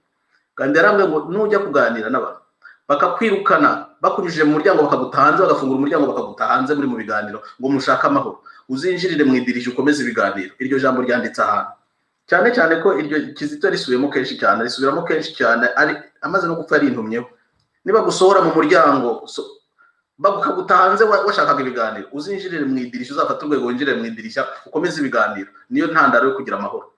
kandi yaramwe ngo nujya kuganira n'abantu bakakwirukana bakunyujije mu muryango bakagutahanze bagafungura umuryango bakagutahanze muri mu biganiro ngo mushaka amahoro uzinjirire mu idirishya ukomeze ibiganiro iryo jambo ryanditse ahantu cyane cyane ko iryo Kizito risubiramo kenshi cyane ari amaze no gupfa yarintumyeho niba gusohora mu muryango bakagutahanze washakaga ibiganiro uzinjirire mu idirishya uzafata urwego winjirire mu idirishya ukomeze ibiganiro niyo ntandaro yo kugira amahoro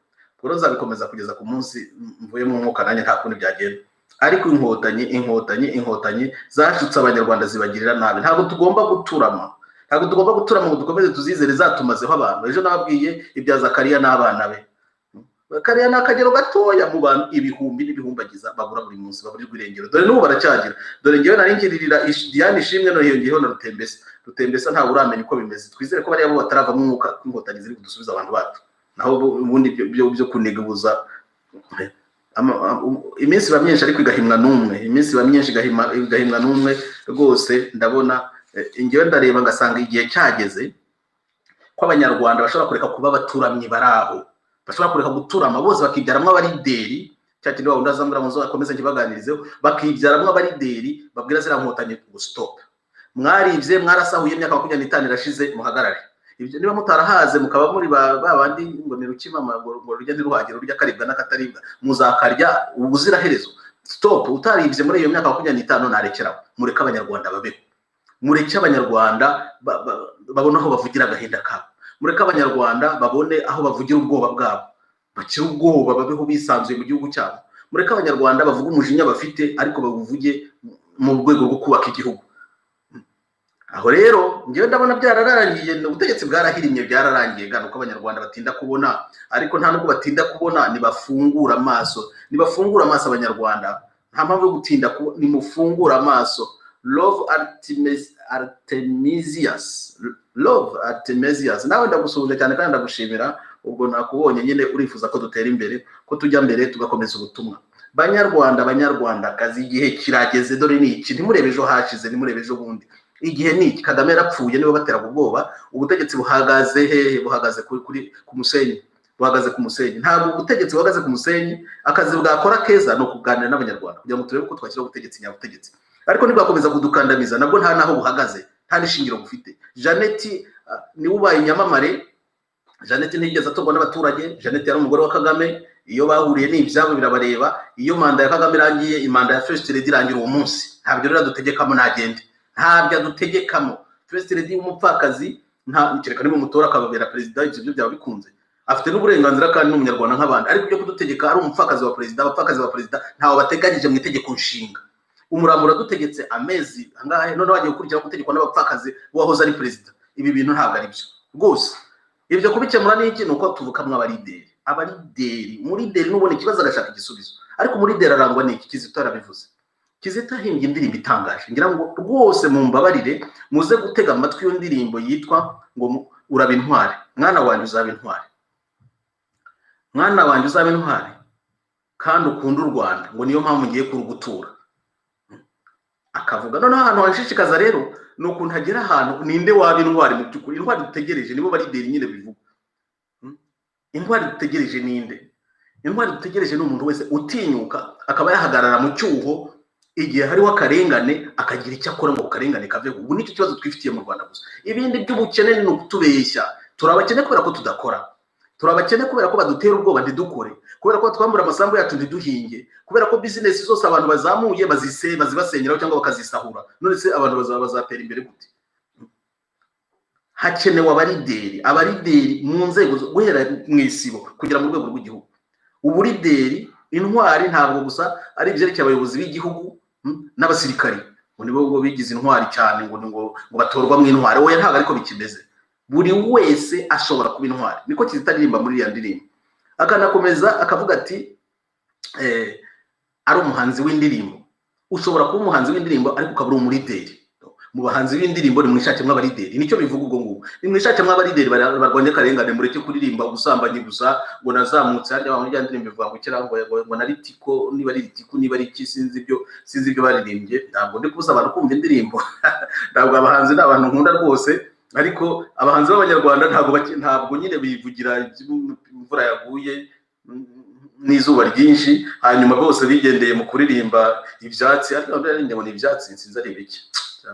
rero zabikomeza kugeza ku munsi mvuye mu mwuka nanjye nta kundi byagenda ariko inkotanyi zashutse abanyarwanda zibagirira nabi ntabwo tugomba guturama ngo dukomeze tuzizere zatumazeho abantu ejo nababwiye ibya Zakariya n'abana be Zakariya n'akagero gatoya mu bantu ibihumbi n'ibihumbagiza babura buri munsi baburirwa irengero dore n'ubu baracyagira dore ngewe nari ngirira Diane Ishimwe no hiyongeyeho na Rutembesa nta uramenya uko bimeze twizere ko bari abo batarava mu mwuka inkotanyi ziri kudusubiza abantu bacu naho ubundi byo kunegubuza iminsi bamyinshi ariko igahimwa n'umwe rwose ndabona ingewe ndareba ngasanga igihe cyageze ko abanyarwanda bashobora kureka kuba abaturamyi baraho bashobora kureka guturama bose bakibyaramwo abarideri cyati niba undazamura muzo akomeze kibaganirizeho bakibyaramwo abarideri babwira zira nkotanyi ngo stop mwarivye mwarasahuye imyaka 25 irashize muhagarare ibyo niba mutarahaze mukaba muri babandi ngo ni rukimama ngo rujya niruhagera rujya karibwa n'akataribwa muzakarya ubuzira herezo stop utarivye muri iyo myaka 25 narekeraho mureka abanyarwanda babeho mureke abanyarwanda babone aho bavugira agahinda kabo mureke abanyarwanda babone aho bavugira ubwoba bwabo bakira ubwoba babeho bisanzuye mu gihugu cyabo mureke abanyarwanda bavuga umujinya bafite ariko bavuge mu rwego rwo kubaka igihugu aho rero ngewe ndabona byararangiye ubutegetsi bwarahirimye byararangiye gano ko abanyarwanda batinda kubona ariko nta nubwo batinda kubona nibafungura amaso abanyarwanda nta mpamvu yo gutinda ni mufungura amaso Love Artemisius nawe ndagusubije cyane kandi ndagushimira ubwo nakubonye nyine urifuza ko dutera imbere ko tujya mbere tugakomeza ubutumwa banyarwanda kazi igihe kirageze dore ni iki ntimurebe ejo hashize ntimurebe ejo bundi igihe ni iki Kagame yarapfuye niba batera ubwoba ubutegetsi buhagaze hehe buhagaze ku musenyi ntabwo ubutegetsi buhagaze ku musenyi akazi bwakora keza no kuganira n'abanyarwanda kugira ngo turebe ko twashyira ubutegetsi nyabutegetsi ariko nibwakomeza kudukandamiza nabwo nta naho buhagaze nta nishingiro bufite Jeannette ni ubaye inyamamare Jeannette ntigeze atogwa n'abaturage Jeannette yari umugore wa Kagame iyo bahuriye n'ibyabo birabareba iyo manda ya Kagame irangiye imanda ya First Lady irangira uwo munsi ntabyo rero dutegekamo nagende ntabyo adutegekamo First Lady w'umupfakazi nta kereka niba umutora akababera president ibyo byaba bikunze afite n'uburenganzira kandi n'umunyarwanda nk'abandi ariko byo kudutegeka ari umupfakazi wa president abapfakazi ba president ntawo bateganyije mu itegeko nshinga umuramura dutegetse amezi angahe none wagiye gukurikira gutegekwa n'abapfakazi wahoze ari president ibi bintu ntabwo ari byo rwose ibyo kubikemura n'iki nuko tuvukamwe abarideri muri deri nubone ikibazo agashaka igisubizo ariko muri deri arangwa n'iki Kizito arabivuze Kizito ahimbye indirimbo itangaje ngira ngo rwose mu mbabarire muze gutega amatwi yo ndirimbo yitwa ngo uraba intwari mwana wanjye uzaba intwari kandi ukunda u Rwanda ngo niyo mpamvu ngiye kurugutura akavuga none ahantu hanshishikaza rero nuko ntagera ahantu ninde waba intwari mu byukuri intwari dutegereje nibo bari deri nyine bivuga intwari dutegereje ninde intwari dutegereje ni umuntu wese utinyuka akaba yahagarara mu cyuho igihe hariho akarengane akagira icyo akora ngo karengane kave ubu nicyo kibazo twifitiye mu Rwanda gusa ibindi by'ubukene ni ukutubeshya turabakene kubera ko tudakora turabakene kubera ko badutera ubwoba ntidukore kubera ko twambura amasambu yacu ntiduhinge kubera ko business zose abantu bazamuye bazibasenyeraho cyangwa bakazisahura none se abantu bazatera imbere gute hakenewe abarideri mu nzego guhera mu isibo kugera mu rwego rw'igihugu uburideri intwari ntabwo gusa ari ibyerekeye abayobozi b'igihugu n'abasirikari ngo nibo bigize intwari cyane ngo batorwa mu intwari oya ntabwo ariko bikimeze buri wese ashobora kuba intwari niko kizitaririmba muri ya ndirimbo akanakomeza akavuga ati ari umuhanzi w'indirimbo ushobora kuba umuhanzi w'indirimbo ariko ukaba uri umurideri mu bahanzi b'indirimbo ni mwishakemwe abarideri nicyo bivuga ubwo ngubu ni mwishakemwe abarideri barwanye karengane mureke kuririmba ubusambanyi gusa ngo nazamutse harya abantu bya ndirimbo bivuga ngo kirango ngo naritiko niba ari ritiko niba ari iki sinzi ibyo baririmbye ntabwo ndi kubuza abantu kumva indirimbo ntabwo abahanzi n'abantu nkunda rwose ariko abahanzi b'abanyarwanda ntabwo nyine bivugira imvura yaguye n'izuba ryinshi, hanyuma bose bigendeye mu kuririmba ibyatsi, ariko ngo ni ibyatsi sinzi ari ibiki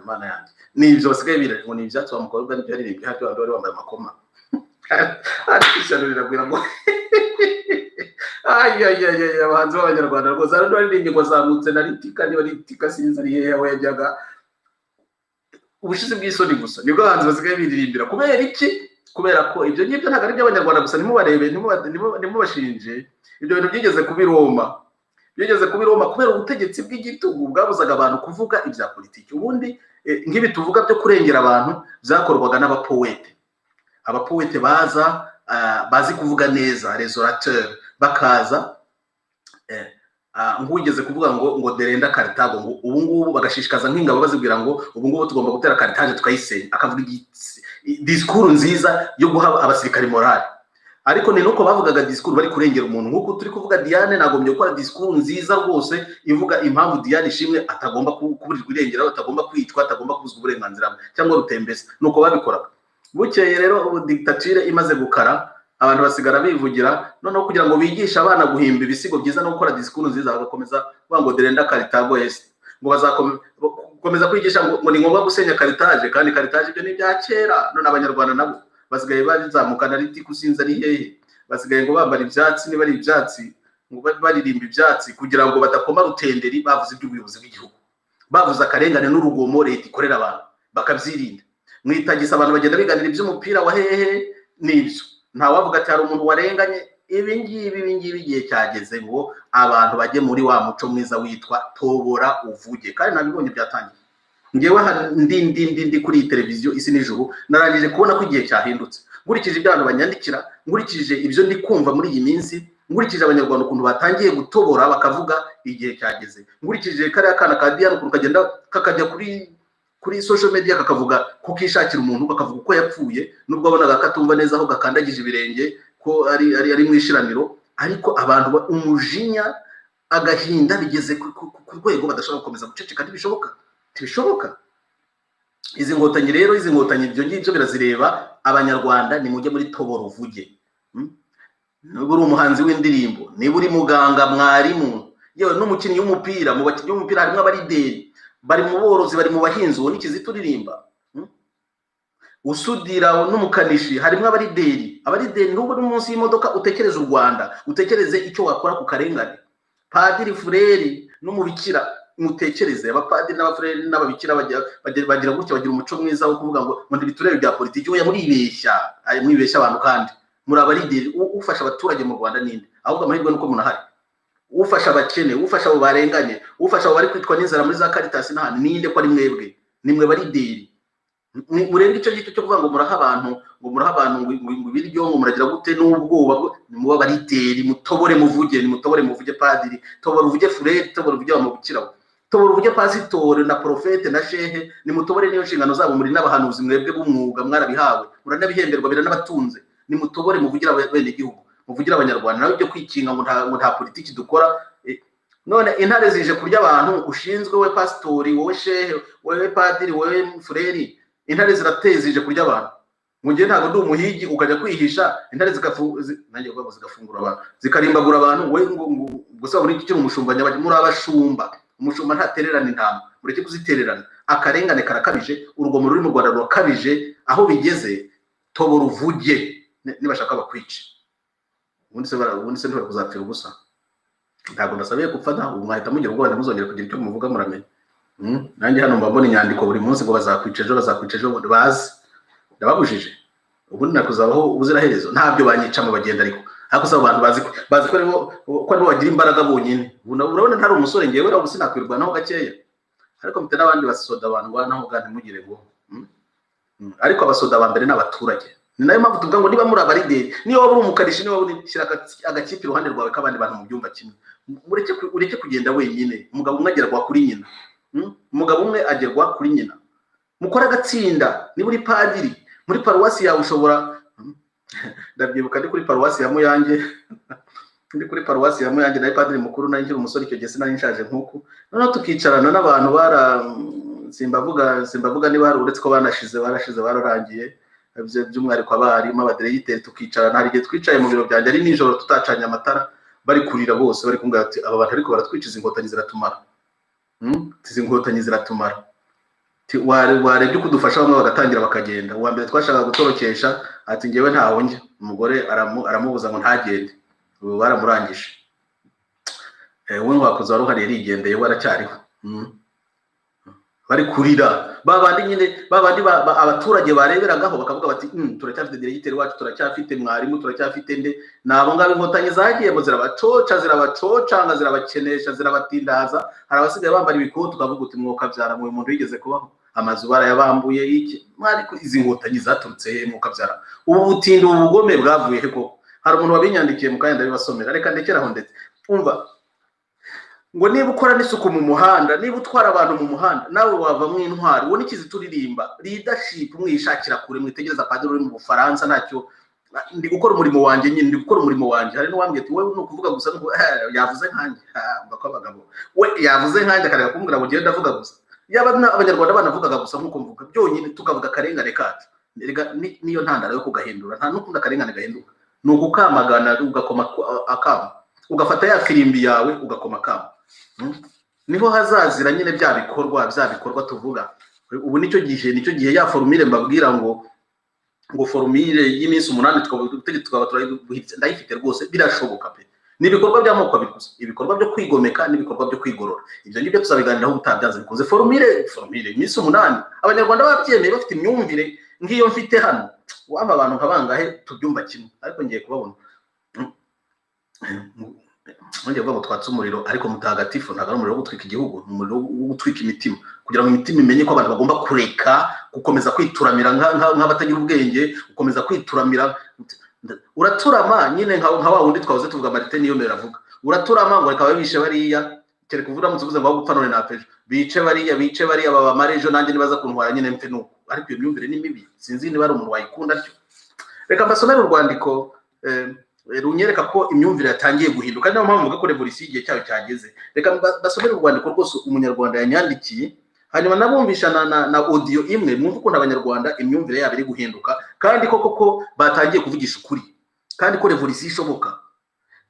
Mana yanjye, nibyo basigaye birari ngo ni ibyatsi wa mukobwa n'ibyo yaririmbye hafi wari wambaye amakoma ariko ishyano riragwira ngo abahanzi b'abanyarwanda rwose hari n'uwaririmbye ngo azamutse na ritika, niba ritika sinzi ari hehe aho yajyaga, ubushize bw'isoni gusa nibwo abahanzi basigaye biririmbira. Kubera iki? Kubera ko ibyo ngibyo ntabwo ari iby'abanyarwanda gusa, ntimubarebe ntimubashinje, ibyo bintu byigeze kuba i Roma kubera ubutegetsi bw'igitugu bwabuzaga abantu kuvuga ibya politiki. Ubundi nk'ibi tuvuga byo kurengera abantu byakorwaga n'abapowete bazi kuvuga neza, les orateurs bakaza ngugeze kuvuga ngo derenda Karitago, ngo ubu ngubu bagashishikaza nk'ingabo bazibwira ngo ubu ngubu tugomba gutera Karitaje tukayisenya, akavuga disikuru nziza yo guha abasirikari morale. Ariko ni nuko bavugaga disikuru bari kurengera umuntu, nk'uko turi kuvuga Diane nagombye gukora disikuru nziza rwose ivuga impamvu Diane Ishimwe atagomba kuburirwa irengero, atagomba kwicwa, atagomba kubuzwa uburenganzira bwe cyangwa rutembese. Nuko babikoraga. Bukeye rero ubu dictature imaze gukara, abantu basigara bivugira, noneho kugira ngo bigishe abana guhimba ibisigo byiza no gukora disikuru nziza, bagakomeza kuvuga ngo derenda Karitago ese, ngo bazakomeza kwigisha ngo ni ngombwa gusenya Karitaje, kandi Karitaje ibyo ni bya kera. None abanyarwanda nabo basigaye bazamuka na riti kusinza ari hehe, basigaye ngo bambara ibyatsi, niba ari ibyatsi ngo baririmba ibyatsi kugira ngo badakoma rutenderi, bavuze iby'ubuyobozi bw'igihugu, bavuze akarengane n'urugomo leta ikorera abantu bakabyirinda. Mwitagisa abantu bagenda biganira iby'umupira wa hehe n'ibyo, nta wavuga ati hari umuntu warenganye. Ibi ngibi igihe cyageze ngo abantu bajye muri wa muco mwiza witwa tobora uvuge, kandi nabibonye byatangiye. Ngewe ndi kuri televiziyo isi n'ijuru narangije kubona ko igihe cyahindutse, nkurikije ibyo abantu banyandikira, nkurikije ibyo ndi kumva muri iyi minsi, nkurikije abanyarwanda ukuntu batangiye gutobora bakavuga igihe cyageze, nkurikije kariya kana ka Diane ukuntu kagenda kakajya kuri social media kakavuga ko kishakira umuntu, bakavuga uko yapfuye, nubwo abonaga katumva neza aho gakandagije ibirenge ko ari mu ishiraniro, ariko abantu umujinya agahinda bigeze ku rwego badashobora gukomeza guceceka. Ntibishoboka. Izi ngotanyi rero, ibyo ngibyo birazireba. Abanyarwanda ni mujye muri tobora uvuge. Niba uri umuhanzi w'indirimbo, niba uri muganga, mwarimu, yewe n'umukinnyi w'umupira, mu bakinnyi b'umupira harimo abarideri, bari mu borozi, bari mu bahinzi, uwo nikizi turirimba. Usudira n'umukanishi harimo abarideri n'ubwo uri munsi y'imodoka utekereza u Rwanda, utekereze icyo wakora ku karengane. Padiri, fureri n'umubikira, mutekereze abapadiri n'abafureri n'ababikira bagira gutya, bagira umuco mwiza wo kuvuga ngo ntibiturebe bya politiki. Oya, mwibeshya abantu, kandi muri abarideri. Ufasha abaturage mu Rwanda ninde? Ahubwo amahirwe nuko munahari. Ufasha abakene, ufasha abo barenganye, ufasha abo bari kwitwa n'inzara muri za Caritas n'ahandi, ninde ko ari mwebwe? Nimwe barideri. Murenga icyo gito cyo kuvuga ngo muraha abantu ngo ibiryo ngo muragira gute n'ubwoba, muba barideri. Mutobore muvuge, padiri, tobora uvuge fureri, tobora uvuge abamubikira, tobora uvuge pasitore na profete na shehe. Nimutobore, niyo nshingano zabo, muri n'abahanuzi mwebwe b'umwuga, mwarabihawe, muranabihemberwa, biranabatunze. Nimutobore muvugira bene igihugu, muvugira abanyarwanda. Nawe ibyo kwikinga ngo nta politiki dukora. None intare zije kurya abantu ushinzwe, we pasitori, wowe shehe, wowe padiri, wowe fureri, intare ziratezije kurya abantu. Ngo ngiye ntabwo ndi umuhigi ukajya kwihisha, intare zigafungura abantu, zikarimbagura abantu. We gusa muri iki umushumba nyabajya, muri abashumba. Umushumba ntatererana intama, mureke kuzitererana. Akarengane karakabije, urugomo ruri mu Rwanda rurakabije, aho bigeze. Tobora uvuge, nibashaka bakwica. Ubundi se ntibari kuzapfira ubusa. Ntabwo ndasabiye gupfa, ntabwo mwahita mugira ubwoba, ntimuzongere kugira icyo muvuga muramenye. Nanjye hano mbona inyandiko buri munsi ngo bazakwica ejo, bazi ndababujije. Ubundi nakuzabaho ubuziraherezo, ntabyo banyica mu bagenda, ariko sabo abantu bazi ko aribo bagira imbaraga bonyine. Urabona ntari umusore ngewe, rero sinakwirwanaho gakeya, ariko mfite n'abandi basoda bandwanaho kandi mugire ngo ariko abasoda ba mbere n'abaturage. Ni nayo mpamvu tuvuga ngo niba muri abarideri, niyo waba uri umukarishi, niba uri shyira agakipe iruhande rwawe k'abandi bantu mu byumba kimwe, ureke kugenda wenyine. Umugabo umwe agerwa kuri nyina, mukora agatsinda. Niba uri padiri muri paruwasi yawe, ushobora ndabyibuka ndi kuri paruwasi ya Muyange, nayo padiri mukuru, nayo nkiri umusore icyo gihe sinari nshaje nk'uku. Noneho tukicarana n'abantu simbavuga niba hari, uretse ko barashize bararangiye, by'umwihariko abarimu, abadirigiteri, tukicarana. Hari igihe twicaye mu biro byanjye ari nijoro tutacanye amatara, bari kurira bose bari kumbwira ati aba bantu ariko baratwikiza inkotanyi ziratumara izi nkotanyi ziratumara warebye kudufasha bamwe bagatangira bakagenda. Uwa mbere twashaka gutorokesha ati ngewe ntaho njya, umugore aramubuza ngo ntagende, ubu baramurangije. We ngwakoze wari uhari yarigendeye, waracyariho. Bari kurira babandi nyine babandi abaturage bareberagaho bakavuga bati turacyafite diregiteri wacu, turacyafite mwarimu, turacyafite nde. Nabo ngabo inkotanyi zagiye ngo zirabacocanga zirabakenesha zirabatindaza. Hari abasigaye bambara ibikoto tukavuga uti mwoka byara mu muntu yigeze kubaho, amazu barayabambuye iki mwari izi nkotanyi zaturutse he mwoka byara. Ubu butindi ubu bugome bwavuye he koko? Hari umuntu wabinyandikiye mu kanya ndabibasomera, reka ndekeraho. Ndetse umva ngo niba ukora n'isuku mu muhanda, niba utwara abantu mu muhanda, nawe wava mu intwari. Uwo nikizi turirimba leadership, mwishakira kure, mwitegereza padiri uri mu Bufaransa. Ntacyo ndi gukora umurimo wanjye nyine, ndi gukora umurimo wanjye. Hari n'uwambwiye ati wewe nukuvuga gusa ngo yavuze nkanjye, mbako abagabo we yavuze nkanjye akareka kumbwira ngo genda ndavuga gusa. Yaba abanyarwanda banavugaga gusa nkuko mvuga byonyine, tukavuga karengane kacu. Niyo ntandaro yo kugahindura, nta n'ukunda karengane gahinduka. Nuko ukamagana ugakoma akama, ugafata ya firimbi yawe ugakoma akama. Niho hazazira nyine bya bikorwa tuvuga. Ubu nicyo gihe ya formule mbabwira ngo formule y'iminsi 8 tukaba ndayifite rwose, birashoboka pe. Ni ibikorwa by'amoko abiri gusa, ibikorwa byo kwigomeka n'ibikorwa byo kwigorora. Ibyo ngibyo tuzabiganiraho utabyanze bikunze. Formule iminsi 8 abanyarwanda babyemeye, bafite imyumvire ngiyo mfite hano. Waba abantu nkabangahe tubyumva kimwe, ariko ngiye kubabona ngiye kuvuga ngo twatse umuriro ariko mutagatifu, ntabwo ari umuriro wo gutwika igihugu, umuriro wo gutwika imitima, kugira ngo imitima imenye ko abantu bagomba kureka gukomeza kwituramira nk'abatagira ubwenge, gukomeza kwituramira. Uraturama nyine nka wa wundi twavuze tuvuga Martin niyo mbere avuga, uraturama ngo reka babishe bariya, kereka uvuga mutsubuze ngo gupfa none napeje, bice bariya baba marejo, nanjye nibaza kuntwara nyine mfe nuko. Ariko iyo myumvire ni mibi, sinzi niba ari umuntu wayikunda atyo. Reka mbasomere urwandiko runyereka ko imyumvire yatangiye guhinduka, niyo mpamvu mvuga ko revolution igihe cyayo cyageze. Reka basomere urwandiko rwose umunyarwanda yanyandikiye, hanyuma nabumvisha na audio imwe, mwumva ko abanyarwanda imyumvire yabo iri guhinduka, kandi koko batangiye kuvugisha ukuri, kandi ko revolution ishoboka.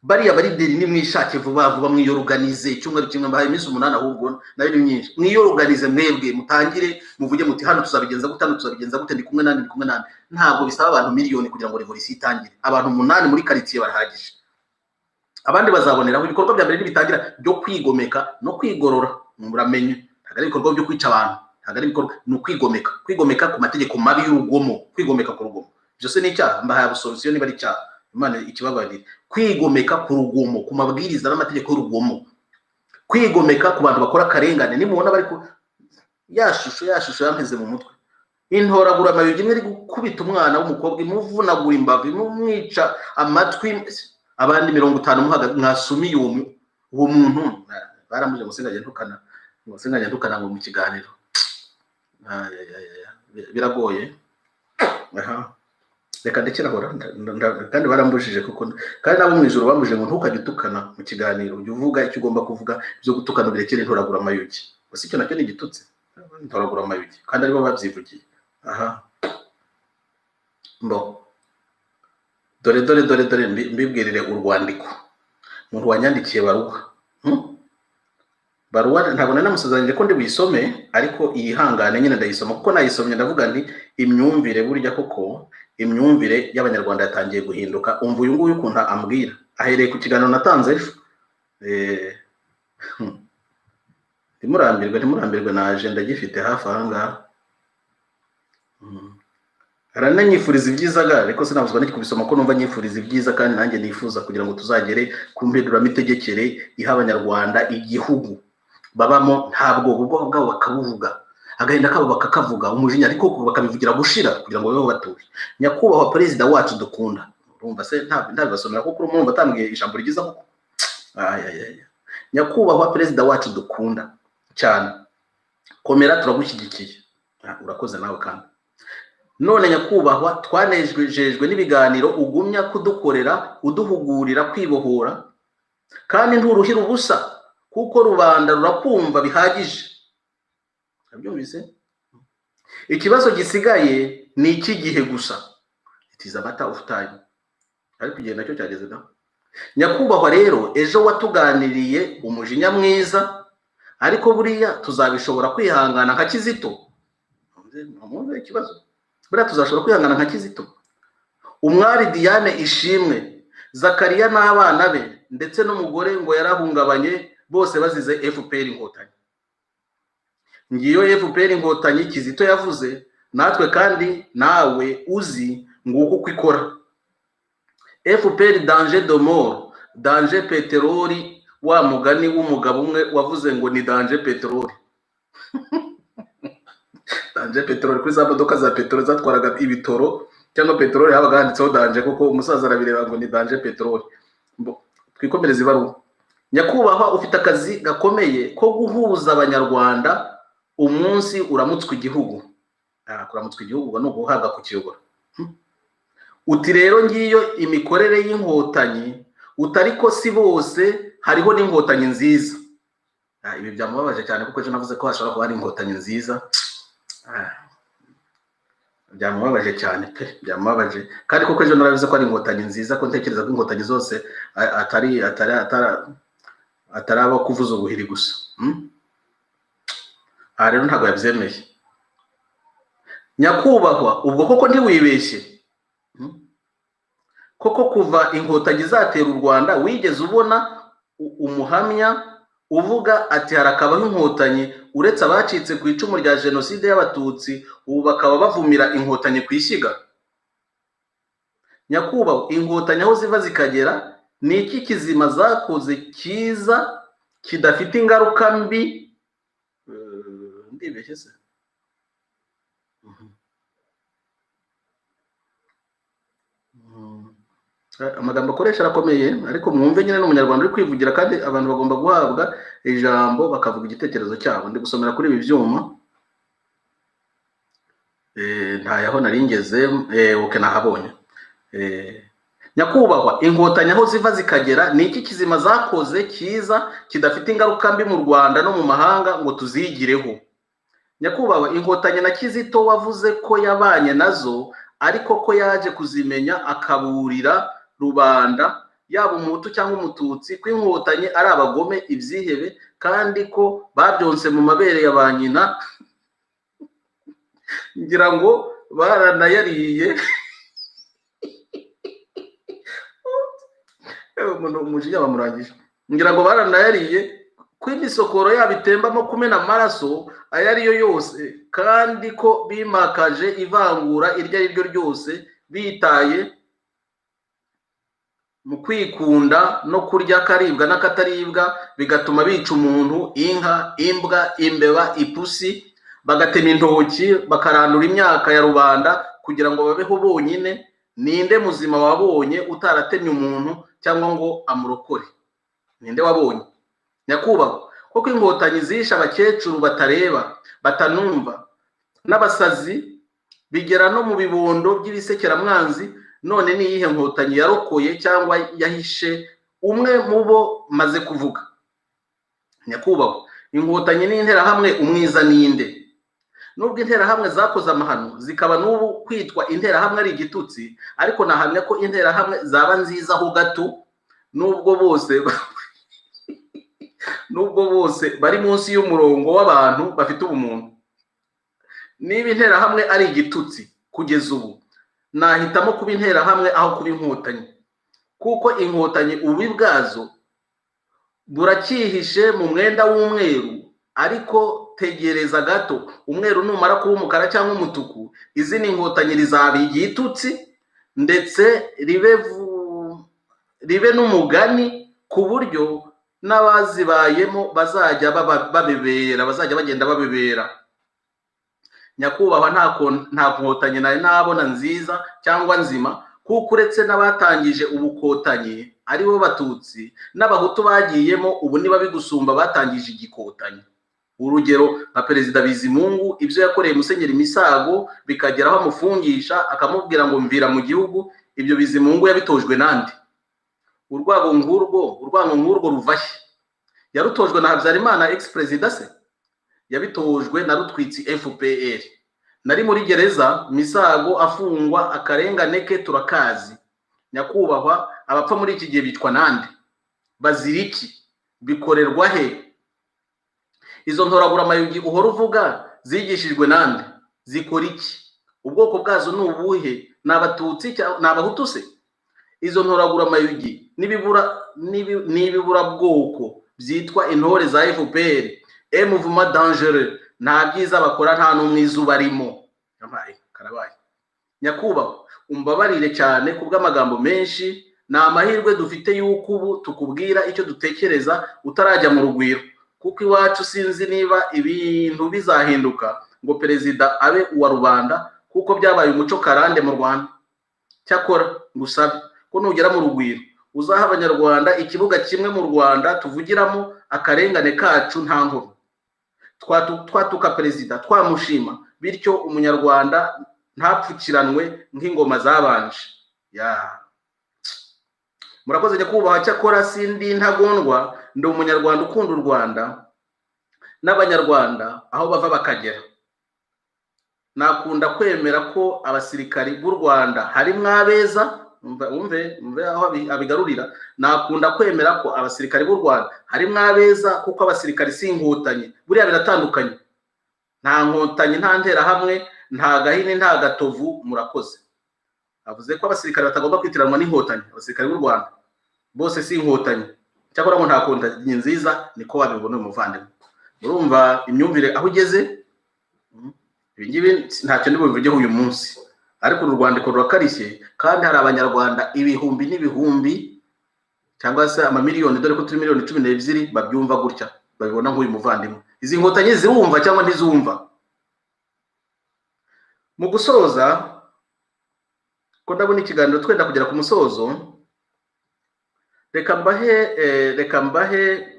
Bariya barideri ni mwishake vuba mwiyorganize. Icyumweru kimwe mbahaye iminsi 8, ahubwo nayo ni myinshi. Mwiyorganize mwebwe, mutangire muvuge muti hano tuzabigenza gute, ndi kumwe nandi. Ntabwo bisaba abantu miliyoni kugira ngo revolution itangire. Abantu 8 muri quartier barahagije. Abandi bazaboneraho. Ibikorwa bya mbere nibitangira byo kwigomeka no kwigorora, muramenye ntabwo ari ibikorwa byo kwica abantu, ntabwo ari ibikorwa, ni kwigomeka ku mategeko mabi y'urugomo, kwigomeka ku rugomo. Byose ni icyaha, mbahaye solution niba ari icyaha. Imana ikibabarira. Kwigomeka ku rugomo, ku mabwiriza n'amategeko y'urugomo, kwigomeka ku bantu bakora karengane. Nimubona bari yashusho yampeze mu mutwe, intoragura amayugi imwe iri gukubita umwana w'umukobwa, imuvunagura imbavu, imumwica amatwi, abandi 50 muhaga mwasumiye uwo muntu. Baramuje musenganya ntukana ngo mu kiganiro. Biragoye. Reka ndekirahora, kandi barambujije kuko kandi nabo mwijuru bambuje ngo ntukajye utukana mu kiganiro, ujye uvuga icyo ugomba kuvuga, byo gutukana birekere intoragura amayugi. Gusa icyo nacyo ni igitutse, intoragura amayugi, kandi aribo babyivugiye. Mbo dore mbibwirire urwandiko umuntu wanyandikiye baruwa ntabwo nanamusazanije ko ndi buyisome, ariko ihangane nyine ndayisoma kuko nayisomye ndavuga nti imyumvire burya koko imyumvire y'abanyarwanda yatangiye guhinduka. Umva uyu nguyu ukuntu ambwira, ahereye ku kiganiro natanze ejo. Ntimurambirwe naje ndagifite hafi ahangaha. Arananyifuriza ibyiza gare, ariko sinabuzwa n'iki kubisoma ko numva nyifuriza ibyiza, kandi nanjye nifuza kugira ngo tuzagere ku mpinduramitegekere iha abanyarwanda igihugu babamo, ntabwo ubwo bwabo bakabuvuga, agahinda kabo bakakavuga, umujinya ariko bakabivugira gushira kugira ngo babeho batuje. Nyakubahwa perezida wacu dukunda, urumva se ntabasomera kuko urumva atambwiye ijambo ryiza kuko nyakubahwa perezida wacu dukunda cyane, komera turagushyigikiye. Urakoze nawe kandi. None nyakubahwa twanejejwe n'ibiganiro ugumya kudukorera, uduhugurira kwibohora, kandi nturuhira ubusa kuko rubanda rurakumva bihagije. Abyumvise? Ikibazo gisigaye ni iki gihe gusa. It is a matter of time. Ariko igihe nacyo cyageze da. nyakubahwa rero ejo watuganiriye umujinya mwiza, ariko buriya tuzabishobora kwihangana nka Kizito. Ntumve ikibazo, buriya tuzashobora kwihangana nka Kizito. Umwari Diane Ishimwe, Zakariya n'abana be ndetse n'umugore ngo yarahungabanye, bose bazize FPR Inkotanyi. Ngiyo FPR Inkotanyi Kizito yavuze, natwe kandi nawe uzi nguko uko ikora. FPR danger de mort, danger peteroli, wa mugani w'umugabo umwe wavuze ngo ni danger peteroli. Danger peteroli kuri za modoka za peteroli zatwaraga ibitoro cyangwa peteroli habaga handitseho danger, kuko umusaza arabireba ngo ni danger peteroli. Twikomereza ibaruwa. Nyakubahwa ufite akazi gakomeye ko guhuza abanyarwanda, umunsi uramutswe igihugu. Kuramutswe igihugu no guhabwa kukiyobora. Uti rero ngiyo imikorere y'inkotanyi, utariko si bose, hariho n'inkotanyi nziza. Ibi byamubabaje cyane kuko je navuze ko hashobora kuba ari inkotanyi nziza. Byamubabaje cyane pe, byamubabaje. Kandi kuko je naravuze ko ari inkotanyi nziza, ko ntekereza ko inkotanyi zose atari abo kuvuza ubuhiri gusa. Rero ntabwo yabyemeye. Nyakubahwa ubwo koko ntiwibeshye. Koko kuva inkotanyi zatera u Rwanda wigeze ubona umuhamya uvuga ati harakabaho inkotanyi uretse abacitse ku icumu rya jenoside y'abatutsi, ubu bakaba bavumira inkotanyi kwishyiga? Nyakubahwa inkotanyi aho ziva zikagera, ni iki kizima zakoze cyiza kidafite ingaruka mbi? Ndibeshye se? Amagambo akoresha arakomeye, ariko mwumve nyine n'umunyarwanda uri kwivugira, kandi abantu bagomba guhabwa ijambo bakavuga igitekerezo cyabo. Ndi gusomera kuri ibi byuma. Ntayaho naringeze, oke nahabonye. Nyakubahwa inkotanyi aho ziva zikagera, ni iki kizima zakoze cyiza kidafite ingaruka mbi mu Rwanda no mu mahanga ngo tuzigireho? Nyakubahwa inkotanyi na Kizito wavuze ko yabanye nazo, ariko ko yaje kuzimenya akaburira rubanda, yaba umuhutu cyangwa umututsi, ko inkotanyi ari abagome, ibyihebe, kandi ko babyonse mu mabere ya ba nyina, ngira ngo baranayariye. Umuntu umujinya bamurangije. Ngira ngo baranayariye, ko imisokoro yabitembamo kumena amaraso ayo ariyo yose, kandi ko bimakaje ivangura iryo ari ryo ryose, bitaye mu kwikunda no kurya karibwa n'akataribwa, bigatuma bica umuntu, inka, imbwa, imbeba, ipusi, bagatema intoki, bakarandura imyaka ya rubanda kugira ngo babeho bonyine. Ninde muzima wabonye utaratemye umuntu cyangwa ngo amurokore? Ninde wabonye? Nyakubahwa koko inkotanyi zisha abakecuru batareba, batanumva, n'abasazi, bigera no mu bibondo by'ibisekeramwanzi. None ni iyihe nkotanyi yarokoye cyangwa yahishe umwe mu bo maze kuvuga? Nyakubahwa inkotanyi n'interahamwe, umwiza ninde? Nubwo interahamwe zakoze amahano zikaba n'ubu kwitwa interahamwe ari igitutsi, ariko nahamya ko interahamwe zaba nziza ho gato, nubwo bose bari munsi y'umurongo w'abantu bafite ubumuntu. Niba interahamwe ari igitutsi kugeza ubu, nahitamo kuba interahamwe aho kuba inkotanyi, kuko inkotanyi ububi bwazo burakihishe mu mwenda w'umweru. Ariko tegereza gato, umweru numara kuba umukara cyangwa umutuku, izindi inkotanyi rizaba igitutsi, ndetse ribe n'umugani, ku buryo n'abazibayemo bazajya bagenda babebera. Nyakubahwa nta nkotanyi nari nabona nziza cyangwa nzima, kuko uretse n'abatangije ubukotanyi ari bo Batutsi, n'abahutu bagiyemo ubu niba bigusumba batangije igikotanyi. Urugero nka Perezida Bizimungu, ibyo yakoreye Musenyeri Misago bikageraho amufungisha akamubwira ngo mvira mu gihugu, ibyo Bizimungu yabitojwe nande? Urwango nk'urwo ruvashye yarutojwe na Habyarimana ex-president se? Yabitojwe na Rutwitsi FPR. Nari muri gereza, Misago afungwa, akarengane ke turakazi. Nyakubahwa abapfa muri iki gihe bitwa nande, baziriki, bikorerwa he? Izo ntoragura amayugi uhora uvuga zigishijwe nande, zikora iki? Ubwoko bwazo ni ubuhe? Ni abatutsi cyangwa ni abahutu se? Izo ntoragura amayugi n'ibibura bwoko byitwa intore za FPR, mouvement dangereux, nta byiza bakora, nta n'umwiza barimo. Karabaye nyakubahwa, umbabarire cyane kubw'amagambo menshi, ni amahirwe dufite yuko ubu tukubwira icyo dutekereza utarajya mu rugwiro, kuko iwacu sinzi niba ibintu bizahinduka ngo perezida abe uwa rubanda, kuko byabaye umuco karande mu Rwanda. Cyakora ngusabe ko nugera mu rugwiro uzaha abanyarwanda ikibuga kimwe mu Rwanda tuvugiramo akarengane kacu nta nkuru, twatuka perezida twamushima, bityo umunyarwanda ntapfukiranwe nk'ingoma zabanje. Murakoze nyakubahwa. Cyakora sindi ntagondwa, ndi umunyarwanda ukunda u Rwanda n'abanyarwanda aho bava bakagera. Nakunda kwemera ko abasirikari b'u Rwanda harimo abeza, umve aho abigarurira. Nakunda kwemera ko abasirikari b'u Rwanda harimo abeza, kuko abasirikari si inkotanyi, buriya biratandukanye. Nta nkotanyi, nta ntera hamwe, nta gahini, nta gatovu. Murakoze. Avuze ko abasirikari batagomba kwitiranwa n'inkotanyi. Abasirikari b'u Rwanda bose si inkotanyi, cyakora ngo nta nkotanyi nziza, niko wabibona umuvandimwe. Murumva imyumvire aho ugeze? Ibingibi ntacyo ndibubivugeho uyu munsi, ariko u Rwandiko rurakarishye, kandi hari abanyarwanda ibihumbi n'ibihumbi cyangwa se amamiliyoni, dore ko turi miliyoni 12 babyumva gutya, babibona nk'uyu muvandimwe. Izi nkotanyi zirumva cyangwa ntizumva? Mu gusoza ko ndabona ikiganiro twenda kugera ku musozo, reka mbahe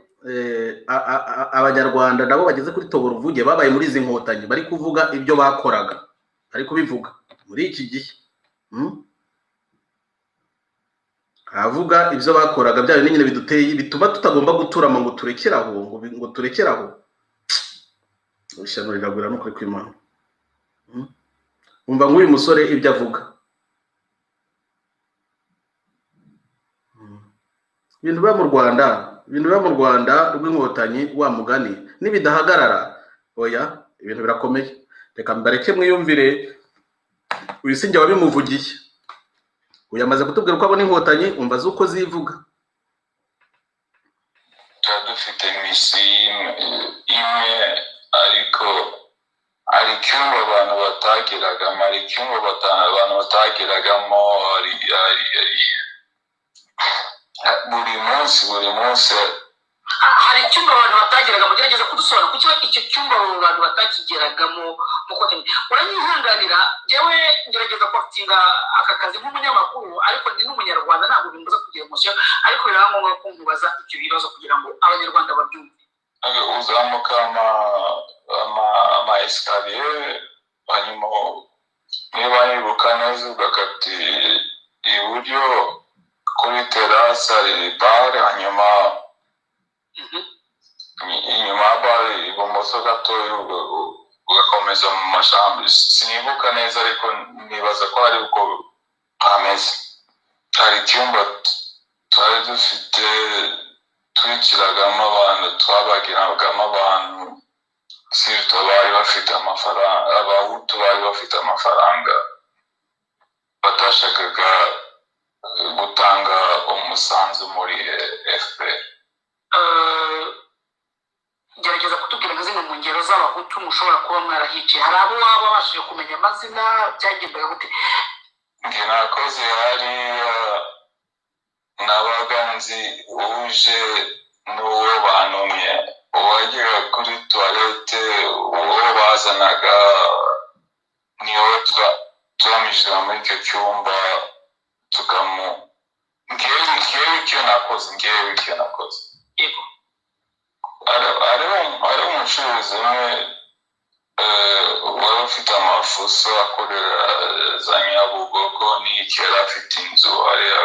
abanyarwanda nabo bageze kuri Tobora Uvuge, babaye muri izi nkotanyi, bari kuvuga ibyo bakoraga, bari kubivuga muri iki gihe. Avuga ibyo bakoraga, bya bintu nyine biduteye, bituma tutagomba guturama ngo turekeraho, ngo turekeraho. Ushyano riragura no kuri kw'Imana. Umva nk'uyu musore ibyo avuga. Ibintu biba mu Rwanda rw'inkotanyi, wa mugani, nibidahagarara oya ibintu birakomeye. Reka mbareke mwiyumvire uyu sinjye wabimuvugiye, uyamaze kutubwira uko abona inkotanyi, umva zuko zivuga. Dufite misi imwe, ariko ari cyumba abantu batagiragamo, buri munsi hari icyumba abantu batageraga. Mugerageza kudusobanura kuko icyo cyumba abantu batakigeragamo. Uranyihanganira, jewe ngerageza kwakitinga aka kazi nk'umunyamakuru, ariko ndi n'umunyarwanda, ntabwo bimbuza kugira emotion, ariko birangombwa ko nkubaza ibyo bibazo kugira ngo abanyarwanda babyumve. Uzamuka ama escalier, hanyuma niba nibuka neza ugakata iburyo kuri terasi hari bare, hanyuma inyuma ya bare ibumoso gatoya ugakomeza mu mashambi. Sinibuka neza, ariko nibaza ko hari uko hameze. Hari icyumba twari dufite twiciragamo abantu, twabagiragamo abantu, sirito bari bafite amafaranga, abahutu bari bafite amafaranga, batashakaga gutanga umusanzu muri FPR. Gerageza kutubwira nka zimwe mu ngero z'abahutu mushobora kuba mwarahicaye. Hari abo waba babashije kumenya amazina, byagendaga gute? Njye nakoze hariya, nabaga nzi uje n'uwo bantumye, uwagera kuri toilette, uwo bazanaga niyo turamijira muri icyo cyumba ngewe icyo nakoze. Yego. Ari umucuruzi umwe wari ufite amafuso akorera za Nyabugogo, n'icyo yari afite inzu hariya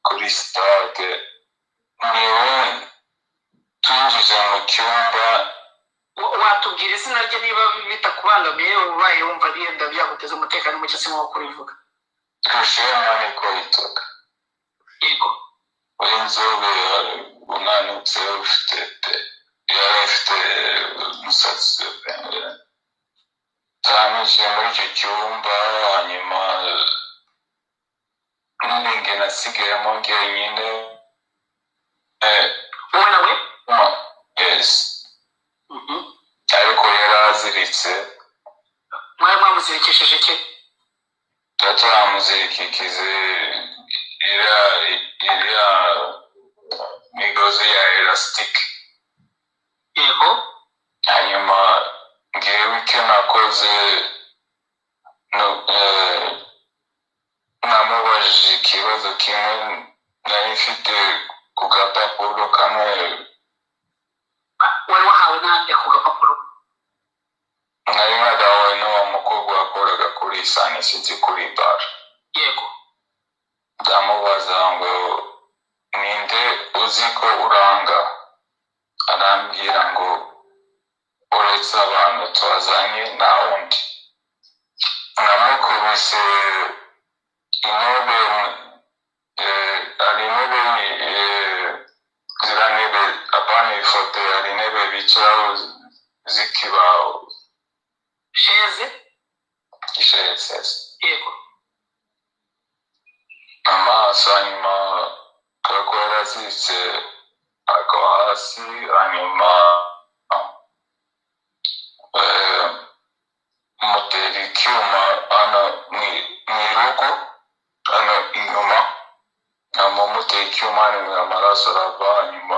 kuri stade. Niwe twinjije mu cyumba. Watubwira izina rye niba bitakubangamiye, ubaye wumva biyenda byaguteza umutekano muke, se nko kurivuga? Rushema niko yitwaga. yego w'inzobe unanutse ufite yari afite umusatsi cyamije muri icyo cyumba hanyuma ninge nasigayemo njyenyine wowe nawe yes ariko yari aziritse mwari mwamuzirikishije iki tutaramuzirikikize iriya migozi ya elastic yego hanyuma ngewe icyo nakoze namubajije ikibazo kimwe nari mfite ku gapapuro kamwe wari wahawe nande ku gapapuro nari nagawe n'uwo mukobwa wakoraga kuri sanisiti kuri bara yego ndamubaza ngo ninde uzi ko uranga arambwira ngo uretse abantu twazanye nta wundi namukubise intebe hari intebe ziriya ntebe apana ifoto hari intebe bicaraho z'ikibaho sheze isheze yego amaso hanyuma kako yaraziritse akaba hasi hanyuma mutera icyuma hano mu irugo hano inyuma mutera icyuma hanyuma amaraso arava hanyuma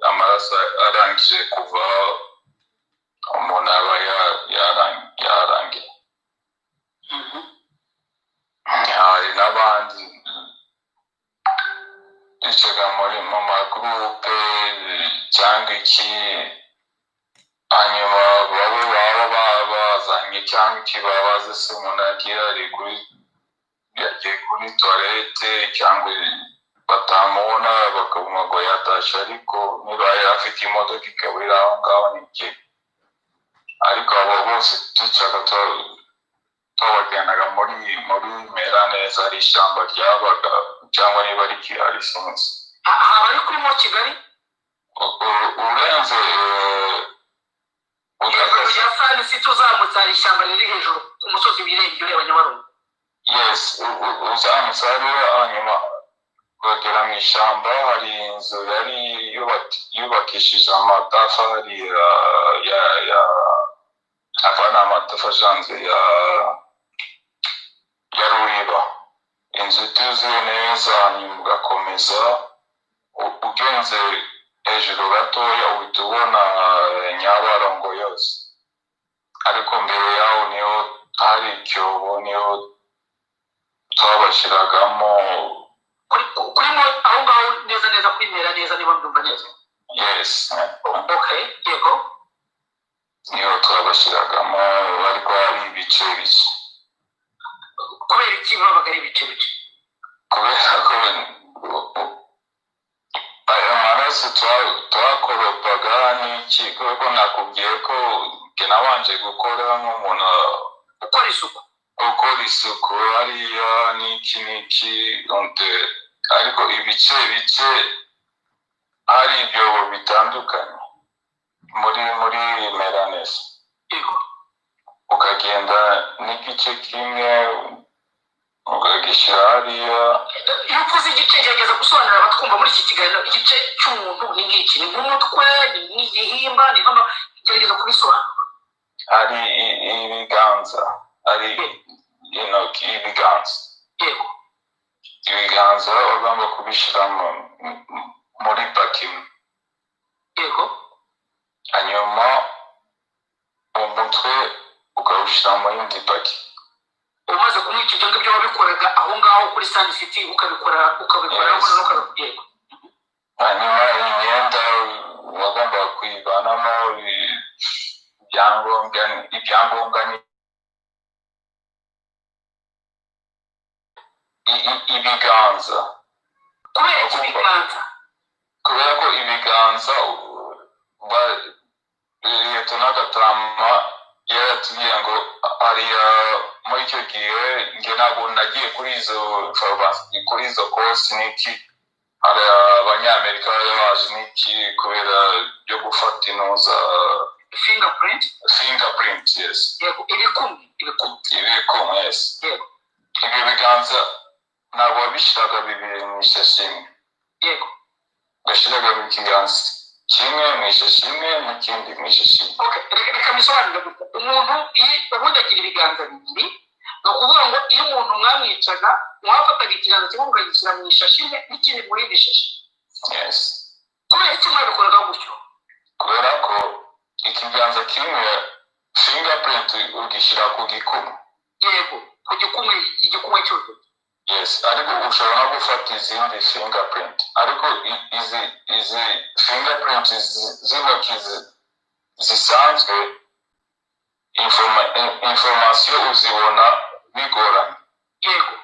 amaraso arangije kuva umuntu aba yarangiye hari n'abandi bicaga mu magurupe cyangwa iki hanyuma baba bazanye cyangwa ikibabaza se umuntu yagiye kuri toilette cyangwa batamubona bakabona ngo yatashe ariko niba yari afite imodoka ikaba iri aho ngaho n'iki ariko abo bose ducaga twabagendaga muri mera neza ari ishyamba ryabaga cyangwa niba ari gihari sinzi haba ari kuri mo kigali urenze hejuru ya sanisiti uzamutse hari ishyamba riri hejuru umusozi wirengeye ureba nyabarongo yes uzamutse hariya hanyuma ukagera mu ishyamba hari inzu yari yubakishije amatafari apana amatafari asanzwe ya ruriba inzu ituzuye neza hanyuma ugakomeza ugenze hejuru gatoya uhita ubona nyabarongo yose ariko mbere yaho niho hari icyobo niho twabashyiragamo kuri mo aho ngaho neza neza kwimera neza niba mbyumva neza yes okay yego niho twabashyiragamo ariko hari ibice bice kubera iki babaga ari ibice bice kubera ko aya maraso twakoropaga n'iki kuko nakubwiye ko nabanje gukora nk'umuntu ukora isuku hariya n'iki ariko ibice bice hari ibyobo bitandukanye muri meranesi ukagenda n'igice kimwe ukagishyira hariya iyo ukoze igice gerageza gusobanurira abatwumva muri iki kiganiro igice cy'umuntu ni nk'iki ni nk'umutwe ni nk'igihimba ni gerageza kubisobanura hari ibiganza hari intoki ibiganza yego ibiganza ugomba kubishyira muri paki yego hanyuma umutwe ukawushyira mu yindi paki umaze kumwica ibyo ngibyo wabikoraga aho ngaho kuri sanisiti ukabikora yego hanyuma imyenda wagomba kuyivanamo ibyangombwa ibiganza kubera iki ibiganza kubera ko ibiganza leta n'agatama yaratubwiye ngo ariya muri icyo gihe nge ntabwo nagiye kuri izo kosi n'iki hari abanyamerika bari baje n'iki kubera byo gufata inoza fingerprint yes yego ibikumwe yes yego ibyo biganza ntabwo wabishyiraga bibiri mu ishashi imwe yego ugashyiraga mu kiganza kimwe mu ishashi imwe n'ikindi mu ishashi imwe reka misobanurire umuntu ubundi agira ibiganza bibiri ni ukuvuga ngo iyo umuntu mwamwicaga mwafataga ikiganza kimwe mukagishyira mu ishashi imwe n'ikindi muri iri shashi yes kubera iki mwabikoraga gutyo kubera ko ikiganza kimwe fingerprint ugishyira ku gikumwe yego ku igikumwe cy'urutoki yes ariko ushobora no gufata izindi fingerprint ariko izi fingerprint z'intoki zisanzwe information uzibona bigoranye yego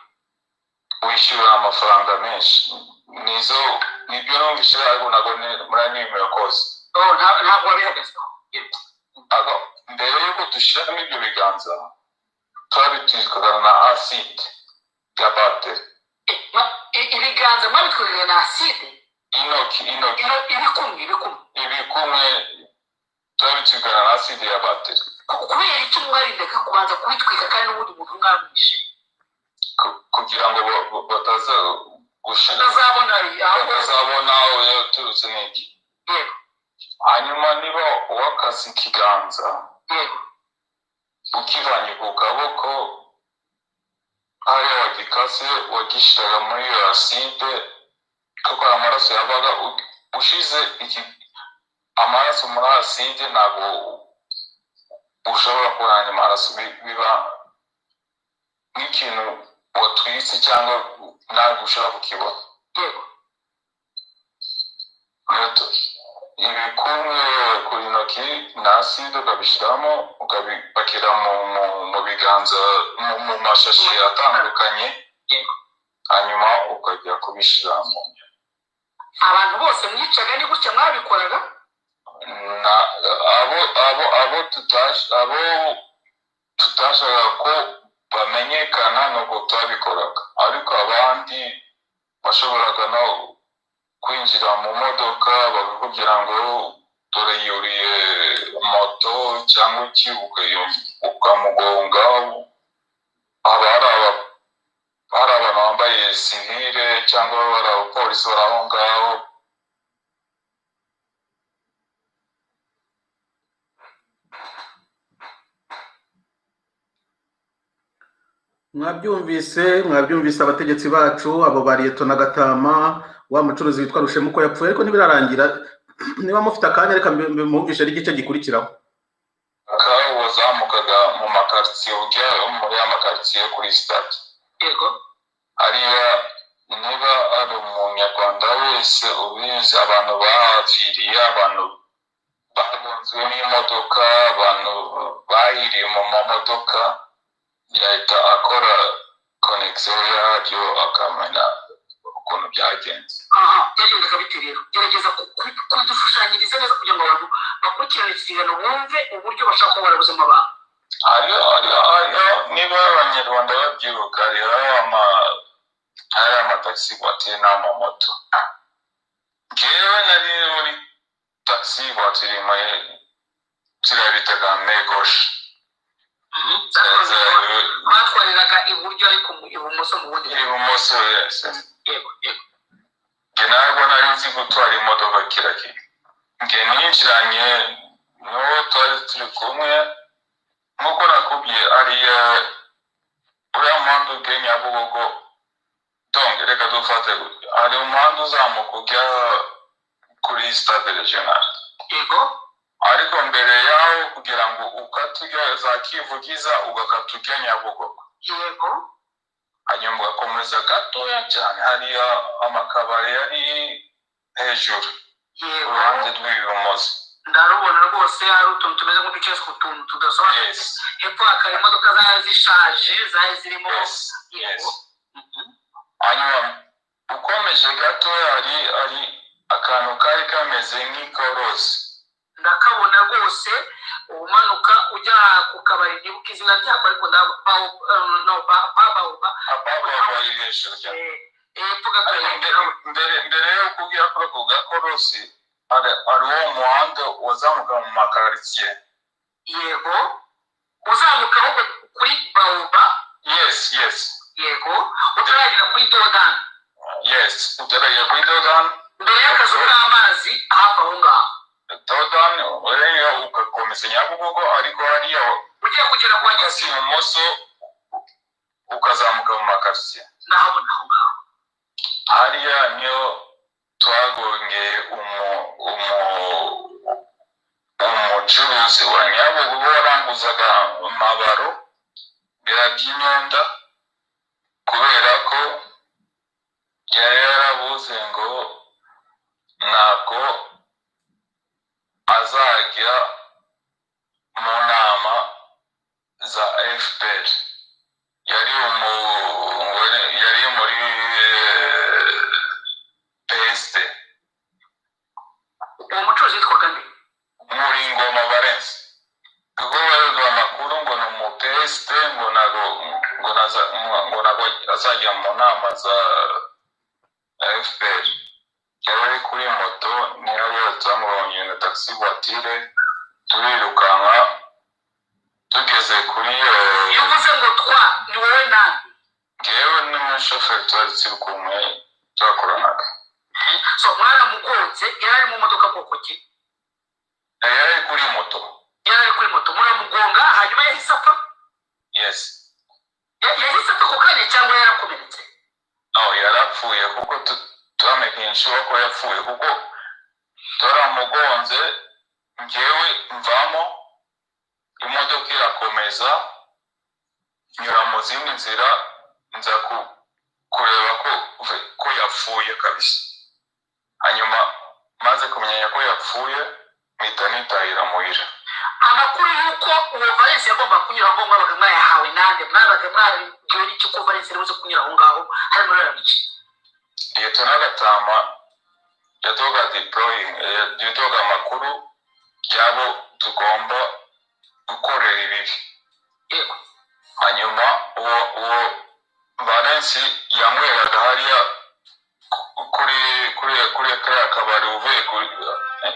wishyura amafaranga menshi nibyo numvise ariko ntabwo muranimera kose ntabwo wabihagazeho mbere y'uko dushyiramo ibyo biganza twabitwikaga na acide ya bateri ibiganza mwabitwikaga na acide intoki ibikumwe twabitwikana na acide ya bateri kubera icyo mwarindeka kubanza kubitwika kandi n'ubundi muntu mwamwishe kugira ngo bataza gushira batazabona aho yaturutse n'iki yego hanyuma niba wakase ikiganza yego ukivanye ku kaboko hariya wagikase wagishyiraga muri iyo acide kuko amaraso yabaga ushize amaraso muri acide ntabwo ushobora kuranya amaraso biba nk'ikintu watwitse cyangwa ntabwo ushobora kukibona yego ibikumwe ku ntoki na acide ukabishyiramo ukabipakira mu biganza mu mashashi atandukanye hanyuma ukajya kubishyiramo abantu bose mwicaga ni gutya mwabikoraga abo tutashaka ko bamenyekana nuko twabikoraga ariko abandi bashoboraga no kwinjira mu modoka bakakubwira ngo dore yuriye moto cyangwa ikibuga ukamugonga haba hari abantu bambaye sivile cyangwa hari abapolisi bari aho ngaho mwabyumvise abategetsi bacu abo bariyeto na Gatama wa mucuruzi witwa Rushemuko yapfuye ariko ntibirarangira niba mufite akanya reka mbumvishe n'igice gikurikiraho wazamukaga mu makaritiye ujya muri ya makaritiye kuri stade yego ariya niba ari umunyarwanda wese ubizi abantu bahapfiriye abantu bagonzwe n'imodoka abantu bahiriye mu mamodoka yahita akora connection yaryo akamenya ukuntu byagenze byagenze kabiti rero gerageza kudushushanyiriza neza kugira ngo abantu bakurikirane iki kiganiro bumve uburyo bashaka kubona ubuzima bwabo niba abanyarwanda babyibuka hari amatagisi voiture n'amamoto ngewe nari muri taxi voiture ziriya bitaga megoshe batwariraga iburyo ariko ibumoso mu bundi ibumoso yese yego nge ntabwo nari nzi gutwara imodoka kirakiye nge ninjiranye n'uwo twari turi kumwe nk'uko nakubwiye ariya uriya muhanda ujya Nyabugogo donge reka dufate hari umuhanda uzamuka ujya kuri stade regional yego ariko mbere yaho kugira ngo ukate ujya za Kivugiza ugakata ujya Nyabugogo yego hanyuma ugakomeza gatoya cyane hariya amakabari yari hejuru uruhande rw'ibumoso ndarubona rwose hari utuntu tumeze nk'uduce tw'utuntu tudasobanutse hepfo hakaba imodoka zari zishaje zari zirimo hanyuma ukomeje gatoya hari akantu kari kameze nk'ikorosi ndakabona rwose umanuka ujya ku kabari nibuka izina ryako ariko babaoba mbere yo kubwira ko bavuga ko Rosi ari uwo muhanda wazamuka mu makaritsiye. Yego, uzamuka ahubwo kuri baoba. Yes. Yego, utaragera kuri Dodan. Yes, utaragera kuri Dodan. Mbere y'akazu k'amazi hafi aho ngaho. Dodan urenya ugakomeza Nyabugogo ariko hariya ugiye kugera kwa Gisi ibumoso ukazamuka mu makaritsiye. Ndahabona aho ngaho. Hariya niyo twagonge umucuruzi wa Nyabugogo waranguzaga amabaro by'imyenda kubera ko yari yarabuze ngo ntabwo azajya mu nama za FPR. Yari muri PSD. Uwo mucuruzi yitwaga nde? Ngoma Valens. Kuko bavuga amakuru ngo ni mu PSD ngo nago azajya mu nama za FPR. Yari kuri moto niyo yatsamubonye na taxi voiture turirukanka tugeze kuri yavuze ngo ni wowe nani? Ngewe n'umushoferi twari turi kumwe twakoranaga. So mwaramugonze yari mu modoka bwoko ki? Yari kuri moto muramugonga hanyuma yahise apfa? Yes. Yahise apfa ku kanya cyangwa yarakomeretse? Yarapfuye kuko turamenyesha ko yapfuye kuko turamugonze ngewe mvamo imodoka irakomeza nyura mu zindi nzira nza kureba ko yapfuye kabisa. Hanyuma maze kumenya ko yapfuye mpita nitahira muhira. Amakuru yuko uwo Valens yagomba kunyura aho mwabaga mwayahawe nande? Mwabaga mwabibwiwe n'iki ko Valens yari kunyura aho ngaho hari muri Rarici? Liyetona Gatama yatoga deploying yatoga amakuru yabo tugomba gukorera ibibi. Yego. Hanyuma uwo Valens yanyweraga hariya kuri kariya kabari uvuye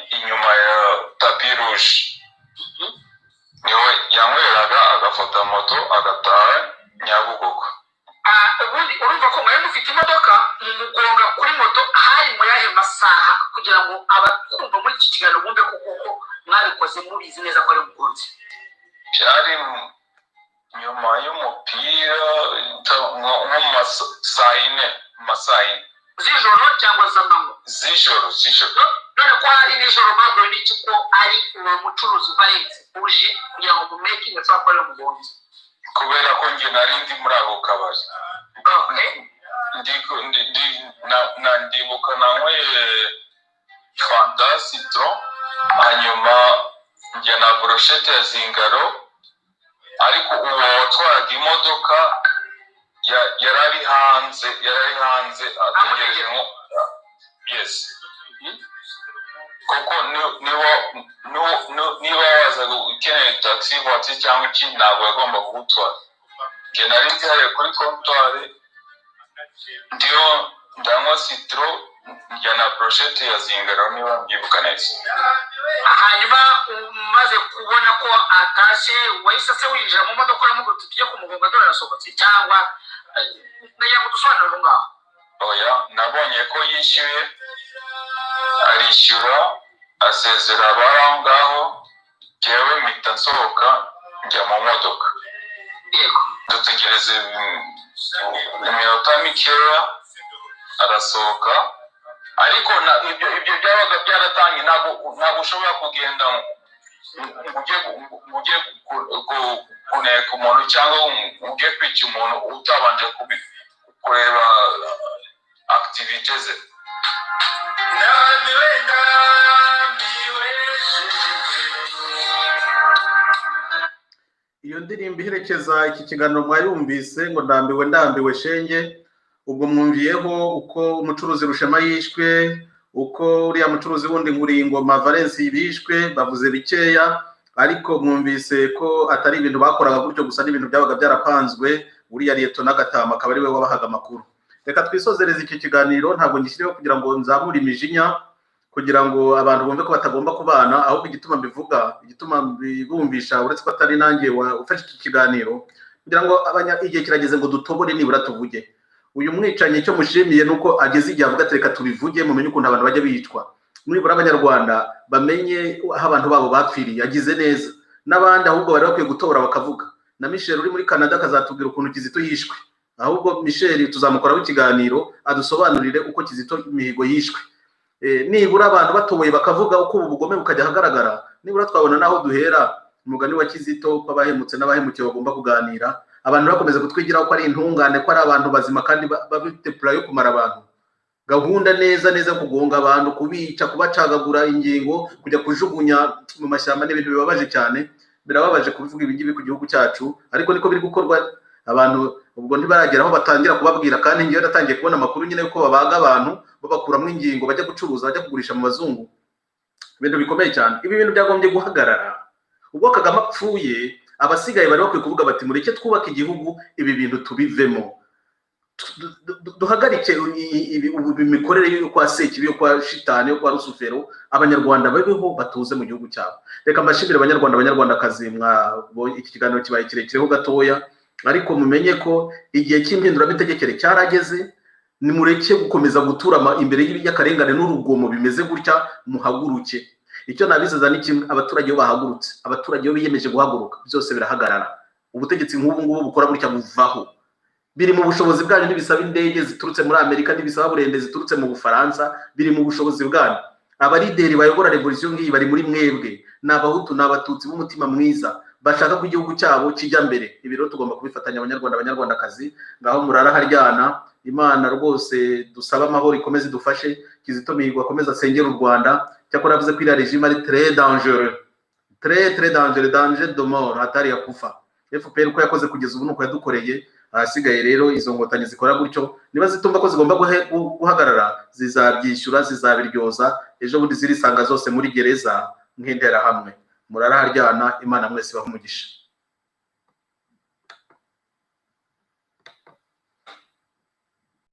inyuma ya tapi rouge. Niwe yanyweraga agafata moto agataha Nyabugogo. Ubundi urumva ko mwari mufite imodoka mu mugonga kuri moto hari mu yahe masaha kugira ngo abakumva muri iki kiganiro bumve kuko mwabikoze mubizi neza ko ari umugonzi? Byari nyuma y'umupira nko mu masaha z'ijoro cyangwa z'amanywa? Z'ijoro. None ko hari nijoro mwabwiwe n'iki ko ari uwo mucuruzi Valens uje kugira ngo mumekinge ashobora kuba ari umugonzi? Kubera ko njye nari ndi muri ako kabari. Ndibuka nanyweye Fanta Citron hanyuma njye na brochette ya Zingaro ariko uwo watwaraga imodoka yarari hanze ategereje ngo yes. Kuko niba waza ukeneye taxi voiture cyangwa ikindi ntabwo yagomba kugutwara. Njye nari ndi hariya kuri comptoire ndiyo ndanywa Citron njya na brochette ya Zingaro niba mbyibuka neza. Hanyuma umaze kubona ko atashe wahise se winjira mu modoka uramubwira tujye kumugonga dore arasohotse cyangwa ndagira ngo dusobanurire ngaho? Nabonye ko yishyuye arishyura asezera abari aho ngaho njyewe mpita nsohoka njya mu modoka. Yego. Dutegereze iminota mikeya arasohoka ariko ibyo byabaga byaratangiye ntabwo ushobora kugenda ujye kuneka umuntu cyangwa ujye kwica umuntu utabanje kureba activite ze. Iyo ndirimbo iherekeza iki kiganiro mwayumvise ngo ndambiwe shenge. Ubwo mwumviyeho uko umucuruzi Rushema yishwe, uko uriya mucuruzi wundi Ngoma Valens bishwe, bavuze bikeya. ariko mwumvise ko atari ibintu bakoraga gutyo gusa, n'ibintu byabaga byarapanzwe. Uriya Liyetona Gatama akaba ari we wabahaga amakuru. Reka twisozereze iki kiganiro, ntabwo ngishyiriyeho kugira ngo nzamure imijinya, kugira ngo abantu bumve ko batagomba kubana, ahubwo igituma mbivuga, igituma mbibumvisha, uretse ko atari nanjye ufashe iki kiganiro, kugira ngo igihe kirageze ngo dutobore nibura tuvuge. Uyu mwicanyi cyo mushimiye nuko ageze igihe avuga ati reka tubivuge, mumenye ukuntu abantu bajya bicwa. Nibura abanyarwanda bamenye aho abantu babo bapfiriye. Agize neza. N'abandi ahubwo bari bakwiye gutora bakavuga. Na Michel uri muri Canada akazatubwira ukuntu Kizito yishwe. Ahubwo Michel tuzamukoraho ikiganiro adusobanurire uko Kizito Mihigo yishwe. Nibura abantu batoboye bakavuga uko ubu bugome bukajya hagaragara, nibura twabona naho duhera. Umugani wa Kizito ko abahemutse n'abahemukiye bagomba kuganira. Abantu bakomeza kutwigira ko ari intungane, ko ari abantu bazima kandi bafite plan yo kumara abantu. Gahunda neza kugonga abantu, kubica, kubacagagura ingingo, kujya kujugunya mu mashyamba n'ibintu bibabaje cyane. Birababaje kubivuga ibingibi ku gihugu cyacu, ariko niko biri gukorwa. Abantu ubwo ntibarageraho batangira kubabwira, kandi ngiye natangiye kubona amakuru nyine yuko babaga abantu babakuramo ingingo bajya gucuruza, bajya kugurisha mu bazungu. Ibintu bikomeye cyane. Ibi bintu byagombye guhagarara. Ubwo Kagame apfuye, abasigaye bari bakwiye kuvuga bati mureke twubaka igihugu, ibi bintu tubivemo, duhagarike imikorere yo kwa Sekibi, yo kwa Shitani, yo kwa Rusufero. Abanyarwanda babeho batuze mu gihugu cyabo. Reka mbashimire abanyarwandakazi, iki kiganiro kibaye kirekireho gatoya, ariko mumenye ko igihe cy'impindurabitegekere cyarageze. Nimureke gukomeza gutura imbere y'akarengane n'urugomo bimeze gutya, muhaguruke. Icyo nabizeza ni kimwe, abaturage bo bahagurutse, abaturage bo biyemeje guhaguruka, byose birahagarara. Ubutegetsi nk'ubu ngubu bukora gutya buvaho. Biri mu bushobozi bwanyu, ntibisaba indege ziturutse muri Amerika, ntibisaba burende ziturutse mu Bufaransa, biri mu bushobozi bwanyu. Abarideri bayobora revolution ngiyi bari muri mwebwe, n'abahutu n'abatutsi b'umutima mwiza bashaka ko igihugu cyabo kijya mbere. Ibi rero tugomba kubifatanya abanyarwandakazi. Ngaho murara haryana. Imana rwose dusaba amahoro ikomeze dufashe. Kizito Mihigo akomeza asengera u Rwanda. Cyakora avuze ko iriya regime ari très dangereux, très dangereux, danger de mort, hatari ya kufa. FPR uko yakoze kugeza ubu nuko yadukoreye. Ahasigaye rero izo ngotanyi zikora gutyo, niba zitumva ko zigomba guhagarara, zizabyishyura, zizabiryoza. Ejo bundi zirisanga zose muri gereza nk'intera hamwe. Murara haryana. Imana mwese baha umugisha.